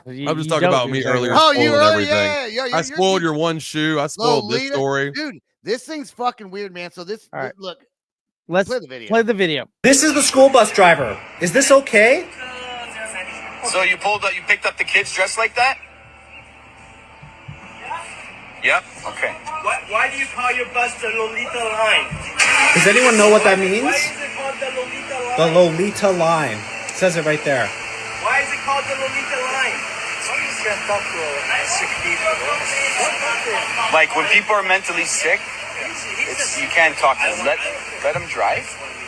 I'm just talking about me earlier. Oh, you earlier? Yeah. I spoiled your one shoe. I spoiled this story. Dude, this thing's fucking weird, man. So look. Let's play the video. This is the school bus driver. Is this okay? So you picked up the kids dressed like that? Yep. Okay. Why do you call your bus the Lolita line? Does anyone know what that means? Why is it called the Lolita line? The Lolita line. It says it right there. Why is it called the Lolita line? You can't talk to sick people. Like when people are mentally sick, you can't talk to them. Let them drive.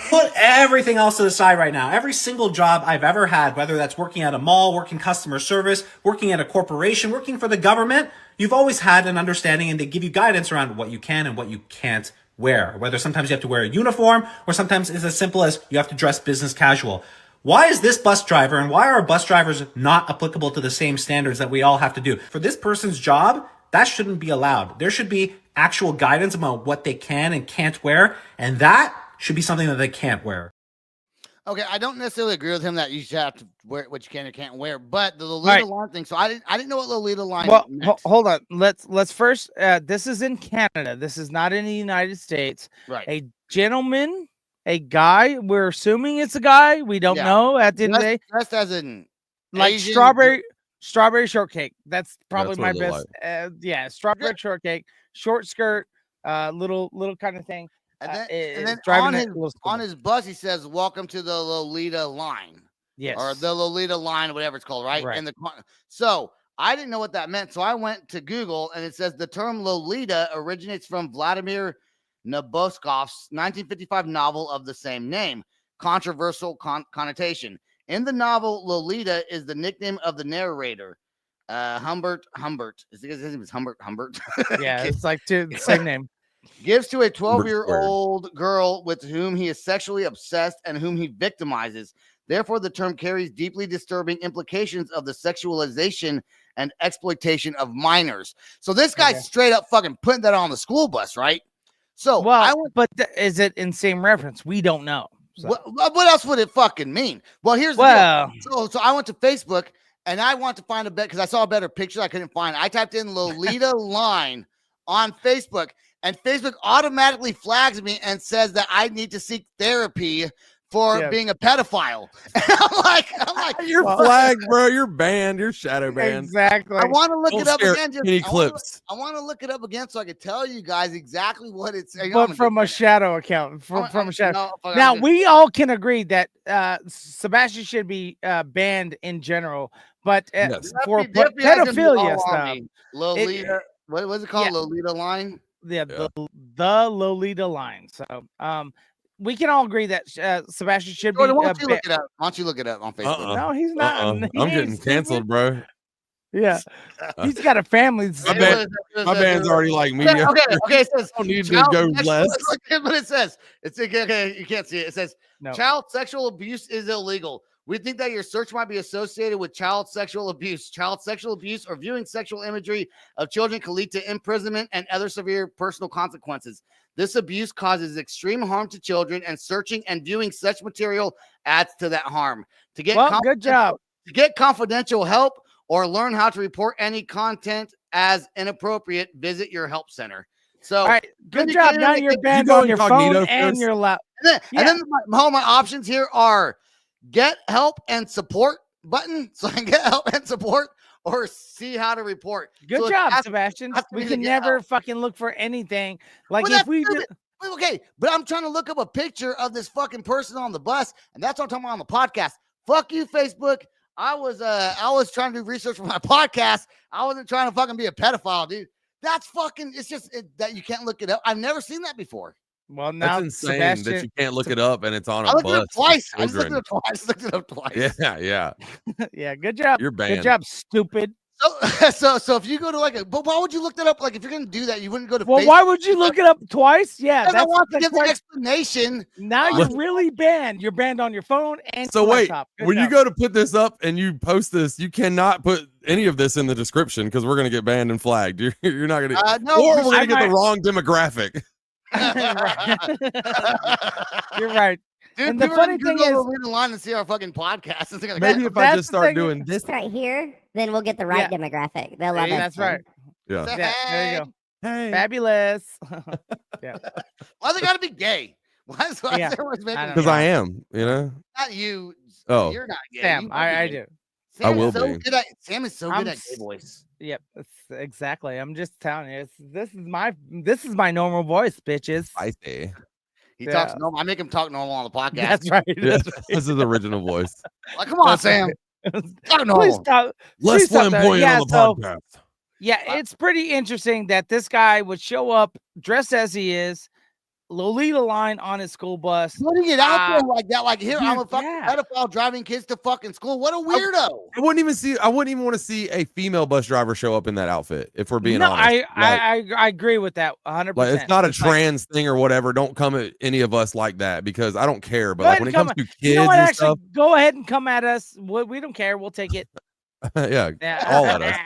Put everything else to the side right now. Every single job I've ever had, whether that's working at a mall, working customer service, working at a corporation, working for the government, you've always had an understanding and they give you guidance around what you can and what you can't wear. Whether sometimes you have to wear a uniform or sometimes it's as simple as you have to dress business casual. Why is this bus driver and why are bus drivers not applicable to the same standards that we all have to do? For this person's job, that shouldn't be allowed. There should be actual guidance about what they can and can't wear, and that should be something that they can't wear. Okay, I don't necessarily agree with him that you should have to wear what you can or can't wear, but the Lolita line thing. So I didn't know what Lolita line. Well, hold on. Let's first. This is in Canada. This is not in the United States. Right. A gentleman, a guy. We're assuming it's a guy. We don't know at the end of the day. Dressed as an like Asian strawberry shortcake. That's probably my best. Strawberry shortcake, short skirt, little kind of thing. And then on his bus, he says, "Welcome to the Lolita line." Yes. Or the Lolita line, whatever it's called, right? And so I didn't know what that meant. So I went to Google and it says the term Lolita originates from Vladimir Nabokov's 1955 novel of the same name. Controversial connotation. In the novel, Lolita is the nickname of the narrator. Humbert. His name is Humbert. Yeah, it's like the same name. Gives to a 12-year-old girl with whom he is sexually obsessed and whom he victimizes. Therefore, the term carries deeply disturbing implications of the sexualization and exploitation of minors. So this guy's straight up fucking putting that on the school bus, right? So, is it in same reference? We don't know. So. What else would it fucking mean? Well, here's the deal. So I went to Facebook and I want to find because I saw a better picture I couldn't find. I typed in Lolita line on Facebook. And Facebook automatically flags me and says that I need to seek therapy for being a pedophile. I'm like, you're flagged, bro. You're banned. You're shadow banned. Exactly. I want to look it up again. I want to look it up again so I can tell you guys exactly what it's. But from a shadow account, from a shadow. Now we all can agree that Sebastian should be banned in general, but for pedophilia stuff, Lolita. What was it called? Lolita line. The Lolita line. So we can all agree that Sebastian should be. Why don't you look it up? Why don't you look it up on Facebook? No, he's not. I'm getting canceled, bro. Yeah, he's got a family. My band's already like me. Okay. It says I don't need to go less. But it says it's okay. You can't see it. It says child sexual abuse is illegal. We think that your search might be associated with child sexual abuse. Child sexual abuse or viewing sexual imagery of children can lead to imprisonment and other severe personal consequences. This abuse causes extreme harm to children, and searching and viewing such material adds to that harm. Good job. To get confidential help or learn how to report any content as inappropriate, visit your help center. So, all right, good job. Now you're banned on your phone and your laptop. And then all my options here are get help and support button, so I can get help and support, or see how to report. Good so job, Sebastian. We can never fucking look for anything. Like if we did. Okay, but I'm trying to look up a picture of this fucking person on the bus, and that's what I'm talking about on the podcast. Fuck you, Facebook. I was trying to do research for my podcast. I wasn't trying to fucking be a pedophile, dude. That's fucking. It's just that you can't look it up. I've never seen that before. Well, now that's insane that you can't look it up and it's on a bus. I looked it up twice. Yeah. Yeah. Good job. You're banned. Good job, stupid. So if you go to but why would you look that up? Like if you're gonna do that, you wouldn't go to. Well, Facebook. why would you look it up twice? Yeah, that's I want to get the explanation. Now you're really banned. You're banned on your phone and so wait. When you go to put this up and you post this, you cannot put any of this in the description because we're gonna get banned and flagged. You're not gonna. No, or we're gonna get the wrong demographic. You're right. Dude, and the funny thing is, we're in line to see our fucking podcast. Maybe if I just start doing this right here, then we'll get the right demographic. They'll love us. That's right. Yeah. There you go. Hey. Fabulous. Yeah. Why they gotta be gay? Why is everyone's making? Because I am. You know. Not you. Oh, you're not gay. Sam, I do. I will so be. Sam is so good at gay voice. Yep, exactly. I'm just telling you, this is my normal voice, bitches. I see. He talks normal. I make him talk normal on the podcast. That's right. This is his original voice. Like, come on, Sam. Talk normal. Please stop. Less flamboyant on the podcast. Yeah, it's pretty interesting that this guy would show up dressed as he is, Lolita line on his school bus. Putting it out there like that, like here, I'm a fucking pedophile driving kids to fucking school. What a weirdo! I wouldn't even want to see a female bus driver show up in that outfit. If we're being honest, I agree with that 100%. Like, it's not a trans thing or whatever. Don't come at any of us like that because I don't care. But like when it comes to kids and stuff, go ahead and come at us. We don't care. We'll take it. yeah, all at us.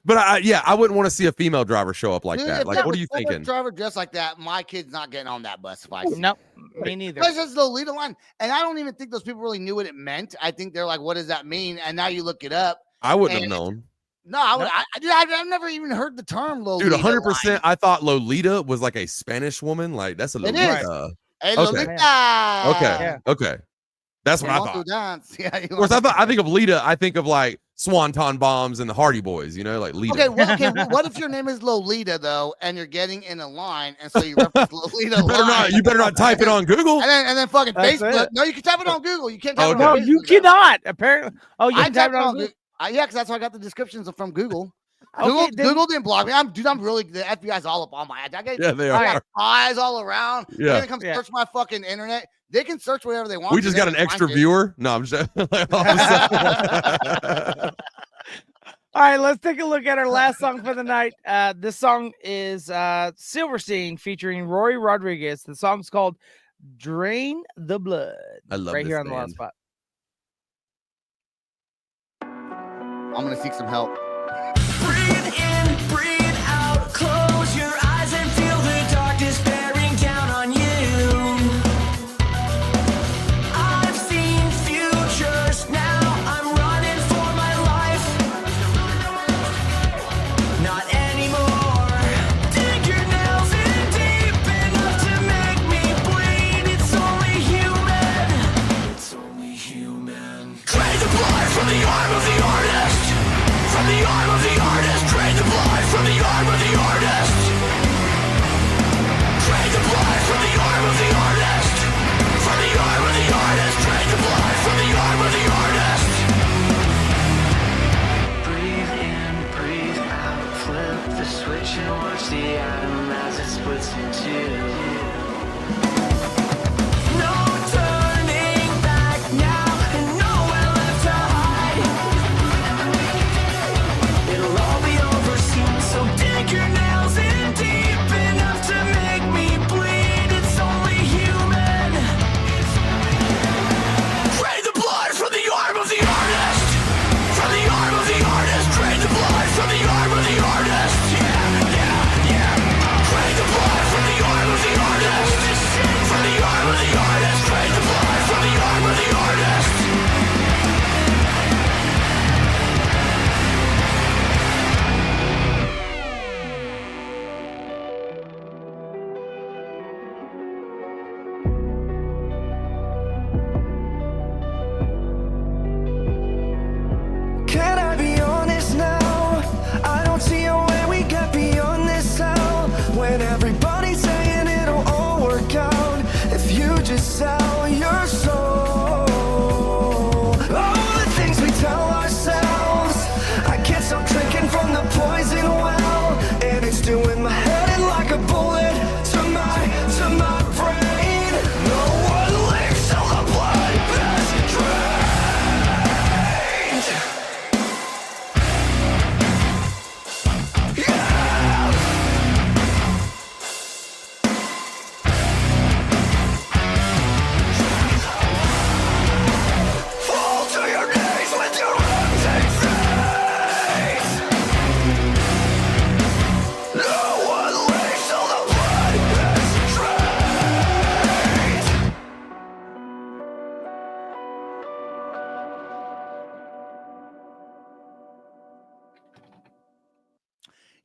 But I wouldn't want to see a female driver show up like that. Like, what are you thinking? Driver dressed like that, my kid's not getting on that bus. Nope, me neither. That's just the Lolita line, and I don't even think those people really knew what it meant. I think they're like, "What does that mean?" And now you look it up. I wouldn't have known. No, I've never even heard the term Lolita. Dude, 100%. I thought Lolita was like a Spanish woman. Like that's a Lolita. Hey, Lolita. Okay. That's what I thought. Yeah, of course, I think of Lita. I think of like Swanton Bombs and the Hardy Boys. You know, like Lita. Okay, well, what if your name is Lolita though, and you're getting in a line, and so you reference Lolita? You better not type it on Google. And then fucking Facebook. No, you can type it on Google. You can't type it on No, Facebook. you cannot. Apparently. Oh, you can type it on Google. Yeah, because that's why I got the descriptions from Google. Okay, Google didn't block me. I'm really the FBI's all up on my ass. They I are. got eyes all around. Yeah. They can come search my fucking internet. They can search whatever they want. We just got an extra viewer. No, I'm just. All right, let's take a look at our last song for the night. This song is Silverstein featuring Rory Rodriguez. The song's called "Drain the Blood." I love right this here on the band. last spot. I'm gonna seek some help. Breathe in, breathe out, close your eyes and feel the darkness bearing down on you. I've seen futures, now I'm running for my life. Not anymore. Dig your nails in deep enough to make me bleed. It's only human. It's only human. Drain the blood from the arm of the artist. From the arm of the artist, drain the blood from the arm of the artist. Drain the blood from the arm of the artist. From the arm of the artist, drain the blood from the arm of the artist. Breathe in, breathe out, flip the switch and watch the atom as it splits in two. No turning back now, and nowhere left to hide. It'll all be over soon, so dig your nails in deep enough to make me bleed. It's only human. It's only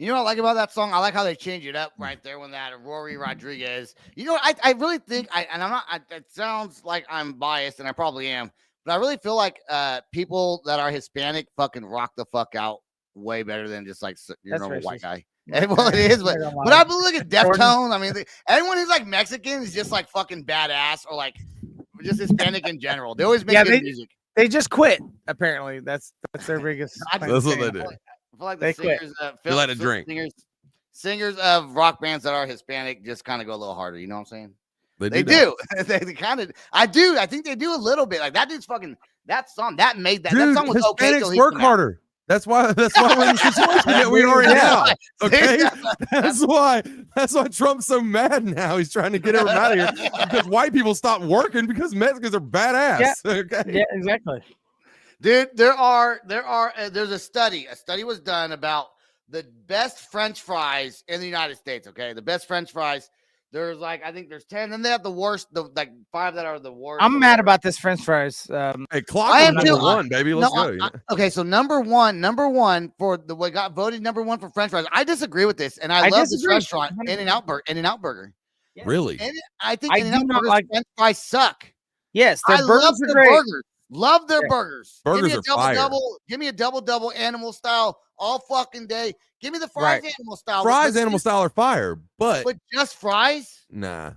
You know what I like about that song? I like how they change it up right there when that Rory Rodriguez. You know what? I really think and I'm not. It sounds like I'm biased, and I probably am, but I really feel like people that are Hispanic fucking rock the fuck out way better than just like your normal white guy. Well, it is, but I look at Deftones. I mean, anyone who's like Mexican is just like fucking badass, or like just Hispanic in general. They always make good music. They just quit. Apparently, that's their biggest. That's what they do. I feel like the singers, they let it drink. Singers of rock bands that are Hispanic just kind of go a little harder. You know what I'm saying? They do. They kind of. I do. I think they do a little bit. Like that dude's fucking. That song that made that. Dude, that song was okay. Hispanics work harder. That's why we're in the situation that we are in now. Okay, that's why Trump's so mad now. He's trying to get everyone out of here because white people stopped working because Mexicans are badass. Yeah. Okay. Yeah, exactly. Dude, there's a study. A study was done about the best French fries in the United States. Okay, the best French fries. There's like I think there's 10. Then they have the worst. Like 5 that are the worst. I'm mad about this French fries. Hey, clock is number 1, baby. Let's go. Okay, so number one for the what got voted number 1 for French fries. I disagree with this, and I love this restaurant, In-N-Out Burger. Yeah. Really? I think In-N-Out Burger's French fries suck. Yes, I love their burgers. Love their burgers. Burgers Give me a are fire. Give me a double animal style all fucking day. Give me the fries animal style. Fries animal style are fire, but just fries? Nah.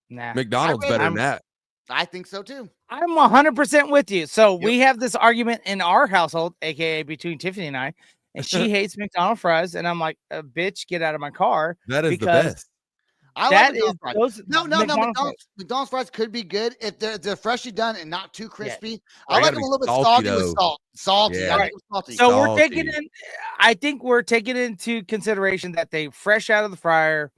Nah. McDonald's better than that. I think so too. I'm 100% with you. So we have this argument in our household, aka between Tiffany and I, and she hates McDonald's fries, and I'm like, bitch, get out of my car. That is the best. I like McDonald's fries. McDonald's fries could be good if they're freshly done and not too crispy. Yeah. I like them a little bit salty with salt. Salty. Yeah. Right. Salty. So we're taking in. I think we're taking into consideration that they fresh out of the fryer,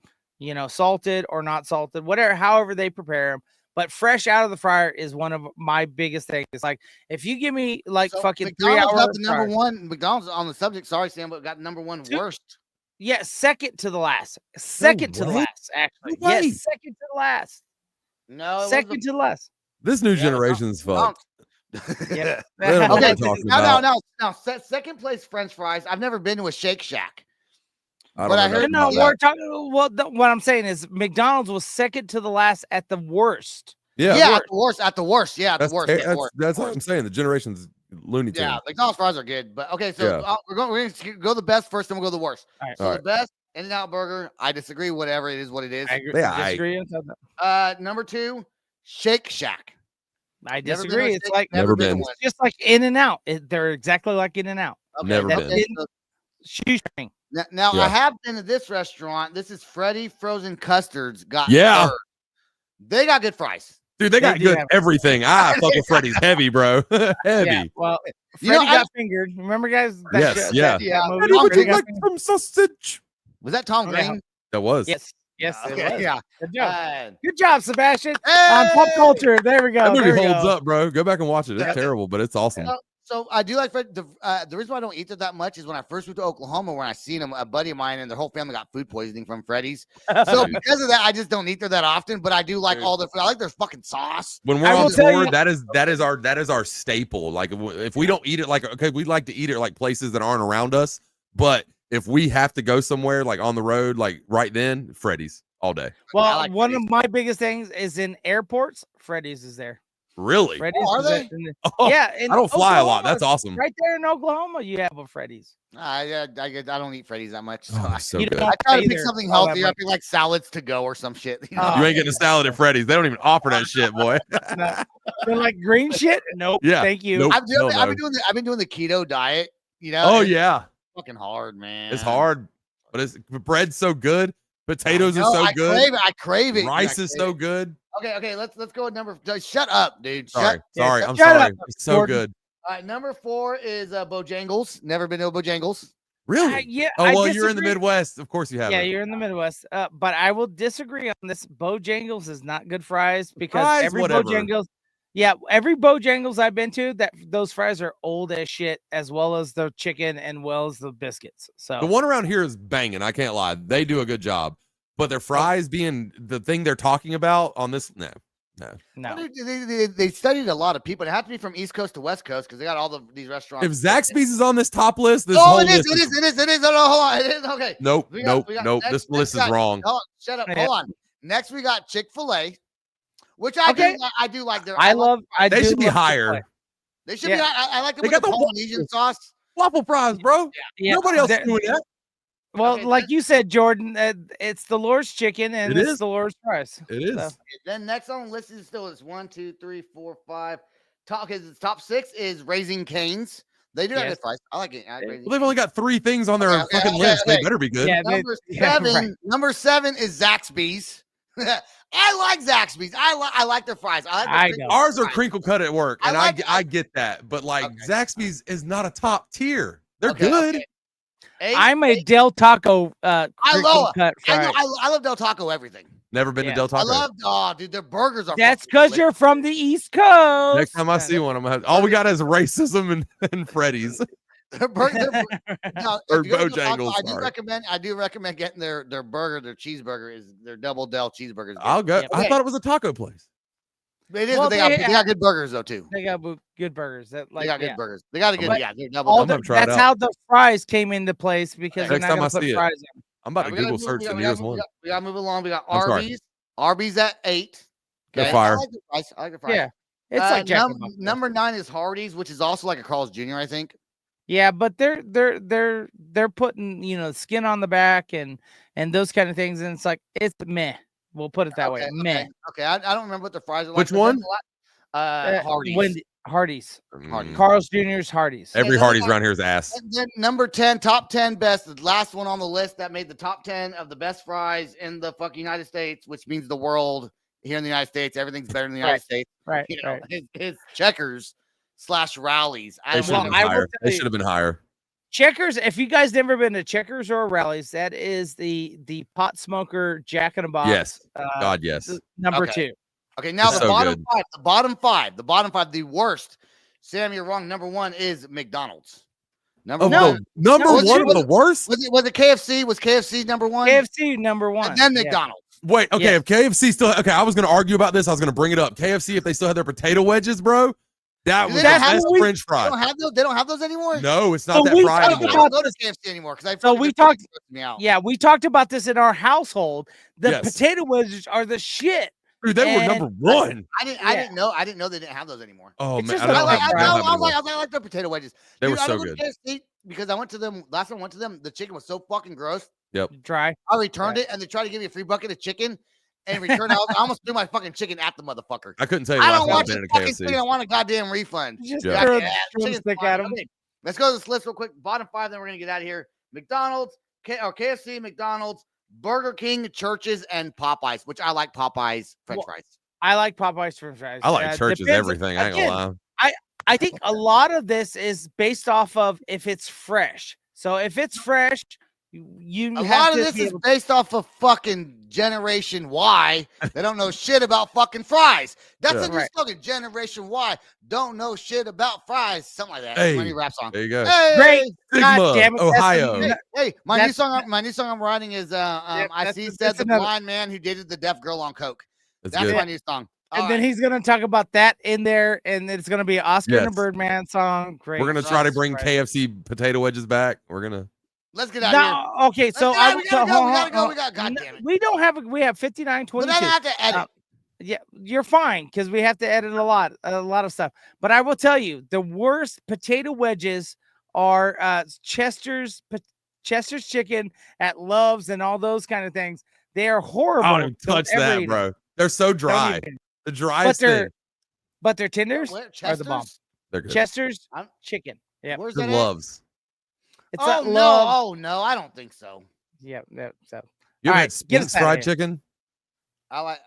salted or not salted, whatever, however they prepare them. But fresh out of the fryer is one of my biggest things. It's like if you give me fucking McDonald's 3 hours. Got the number one. McDonald's on the subject. Sorry, Sam, but got number 1 worst. Yeah, second to the last. Second to the last, actually. Yes, second to the last. No, second to the last. This new generation's fucked. Yeah. Okay, now, second place French fries. I've never been to a Shake Shack. But I heard we're talking. Well, what I'm saying is McDonald's was second to the last at the worst. Yeah, at the worst. Yeah, that's what I'm saying. The generation's Looney Tunes. Yeah, McDonald's fries are good, but okay. So we're going to go the best first, then we'll go the worst. All right. So the best In-N-Out Burger. I disagree. Whatever it is, what it is. I disagree. Number 2, Shake Shack. I disagree. It's like never been. It's just like In-N-Out. They're exactly like In-N-Out. Okay, never been. Shoestring. Now I have been to this restaurant. This is Freddy Frozen Custards. Yeah, they got good fries. Dude, they got good everything. Fuck with Freddy's heavy, bro. Heavy. Yeah, well, Freddy got fingered. Remember, guys? Yeah. Would you like some sausage? Was that Tom Green? That was. Yes. Okay, yeah. Good job. Good job, Sebastian. On pop culture. There we go. That movie holds up, bro. Go back and watch it. It's terrible, but it's awesome. So I do like Fred. The reason why I don't eat it that much is when I first moved to Oklahoma, when I seen him, a buddy of mine and their whole family got food poisoning from Freddy's. So because of that, I just don't eat there that often. But I do like all the food. I like their fucking sauce. When we're on tour, that is our staple. Like if we don't eat it, we like to eat it like places that aren't around us. But if we have to go somewhere like on the road, like right then, Freddy's all day. Well, one of my biggest things is in airports. Freddy's is there. Really? Are they? Yeah. I don't fly a lot. That's awesome. Right there in Oklahoma, you have a Freddy's. I don't eat Freddy's that much. So, so good. I try to pick something healthier. I pick like salads to go or some shit. You ain't getting a salad at Freddy's. They don't even offer that shit, boy. No. They're like green shit. Nope. Yeah. Thank you. Nope. I've been doing the keto diet. Oh yeah. Fucking hard, man. It's hard, but bread's so good. Potatoes are so good. I crave it. Rice is so good. Okay. Let's go with number. Shut up, dude. Sorry. I'm Shut sorry. up, It's so good. All right, number 4 is Bojangles. Never been to a Bojangles. Really? Yeah. Oh well, you're in the Midwest. Of course you have. Yeah, you're in the Midwest. But I will disagree on this. Bojangles is not good fries because every Bojangles. Yeah, every Bojangles I've been to, those fries are old as shit, as well as the chicken and well as the biscuits. So the one around here is banging. I can't lie. They do a good job. But their fries being the thing they're talking about on this, No. They studied a lot of people. It had to be from East Coast to West Coast because they got all these restaurants. If Zaxby's is on this top list, this oh, whole it is. list It is. No, hold on. It is okay. Nope. Nope. Next, This list is wrong. Oh, shut up. Hold on. Next, we got Chick-fil-A, which I do like. They should be higher. They should be. I like them They with got the Polynesian sauce. Waffle fries, bro. Yeah. Nobody else is doing that. Well, like you said, Jordan, it's the Lord's chicken and it's the Lord's fries. It is. So. Then next on the list is still 1, 2, 3, 4, 5. Top 6 is Raising Cane's. They do have good fries. I like it. Well, they've only got 3 things on their fucking list. They better be good. Yeah, number 7 is Zaxby's. I like Zaxby's. I like their fries. Ours are crinkle cut at work, and I get that. But like Zaxby's is not a top tier. They're good. I'm a Del Taco I love Del Taco everything. Never been to Del Taco. Dude, their burgers are. That's because you're from the East Coast. Next time I see one, I'm gonna have, all we got is racism and Freddy's. Or Bojangles. I do recommend getting their burger, their cheeseburger is their double Del cheeseburgers. I'll go. I thought it was a taco place. It is, but they got good burgers though too. They got good burgers. They got good burgers. They got a good. They're double. That's how the fries came into place because next time I see fries it, I'm about to Google search the nearest one. We got to move along. We got Arby's. Arby's at 8. They're fire. I like the fries. Yeah, it's like number 9 is Hardee's, which is also like a Carl's Jr. I think. Yeah, but they're putting skin on the back and those kind of things, and it's like it's meh. We'll put it that way. Meh. Okay. I don't remember what the fries are like. Which one? Hardee's. Hardee's. Carl's Jr.'s Hardee's. Every Hardee's around here is ass. And then number 10, top 10 best, the last one on the list that made the top 10 of the best fries in the fucking United States, which means the world. Here in the United States, everything's better in the United States. Right. His Checkers / Rallies. They should have been higher. Checkers, if you guys never been to Checkers or Rallies, that is the pot smoker Jack in the Box. Yes. God, yes. Number 2. Okay, now the bottom five, the worst. Sam, you're wrong. Number 1 is McDonald's. Number 1 the worst? Was it KFC? Was KFC number 1? KFC number 1. And then McDonald's. Wait, okay, if KFC still I was gonna argue about this. I was gonna bring it up. KFC, if they still had their potato wedges, bro, that was the best French fry. They don't have those anymore. No, it's not that fry anymore. I don't go to KFC anymore because we talked about this in our household. The potato wedges are the shit. Dude, they were number 1. I didn't know they didn't have those anymore. Oh man, I like the potato wedges. They were so good. Because I went to them last time I went to them. The chicken was so fucking gross. Yep. Dry. I returned it and they tried to give me a free bucket of chicken. And return, I almost threw my fucking chicken at the motherfucker. I couldn't tell you. I don't want your fucking chicken. I want a goddamn refund. Just throw a stick at him. Let's go to this list real quick. Bottom 5, then we're gonna get out of here. McDonald's, KFC, McDonald's, Burger King, Church's, and Popeyes, which I like Popeyes French fries. I like Popeyes French fries. I like Church's everything. I ain't gonna lie. I think a lot of this is based off of if it's fresh. So if it's fresh, a lot of this is based off of fucking Generation Y. They don't know shit about fucking fries. That's a new slogan. Generation Y don't know shit about fries. Something like that. Hey, my new rap song. There you go. Hey, great. Sigma, Ohio. Hey, my new song I'm writing is I see said the blind man who dated the deaf girl on coke. That's my new song. And then he's gonna talk about that in there, and it's gonna be an Oscar and a Birdman song. Great. We're gonna try to bring KFC potato wedges back. We're gonna. Let's get out of here. Okay, so we gotta go. God damn it. We have 59:22. But I have to edit. Yeah, you're fine because we have to edit a lot of stuff. But I will tell you, the worst potato wedges are Chester's chicken at Love's and all those kind of things. They are horrible. I don't touch that, bro. They're so dry. The driest thing. But their tenders are the bomb. They're good. Chester's chicken. Yeah. Where's that? Love's. It's Love. Oh no, I don't think so. Yeah. So you had Spink's fried chicken? I like.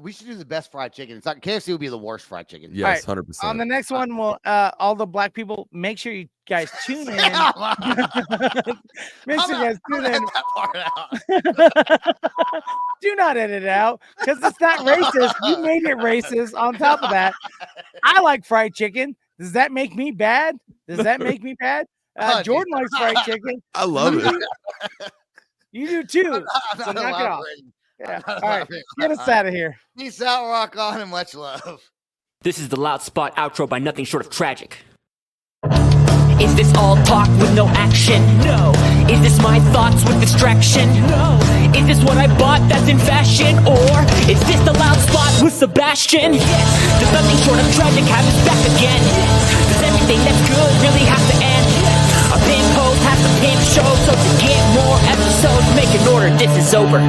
We should do the best fried chicken. It's like KFC would be the worst fried chicken. Yes, 100%. On the next one, all the black people, make sure you guys tune in. Make sure you guys tune in. That part out. Do not edit it out because it's not racist. You made it racist. On top of that, I like fried chicken. Does that make me bad? Jordan likes fried chicken. I love it. You do too. So knock it off. Yeah. All right, get us out of here. Peace out, rock on, and much love. This is the Loud Spot outro by Nothing Short of Tragic. Is this all talk with no action? No. Is this my thoughts with distraction? No. Is this what I bought that's in fashion? Or is this the Loud Spot with Sebastian? Yes. Does Nothing Short of Tragic have his back again? Yes. Does everything that's good really have to end? Yes. A pimp host has to pimp show, so to get more episodes, make an order, this is over.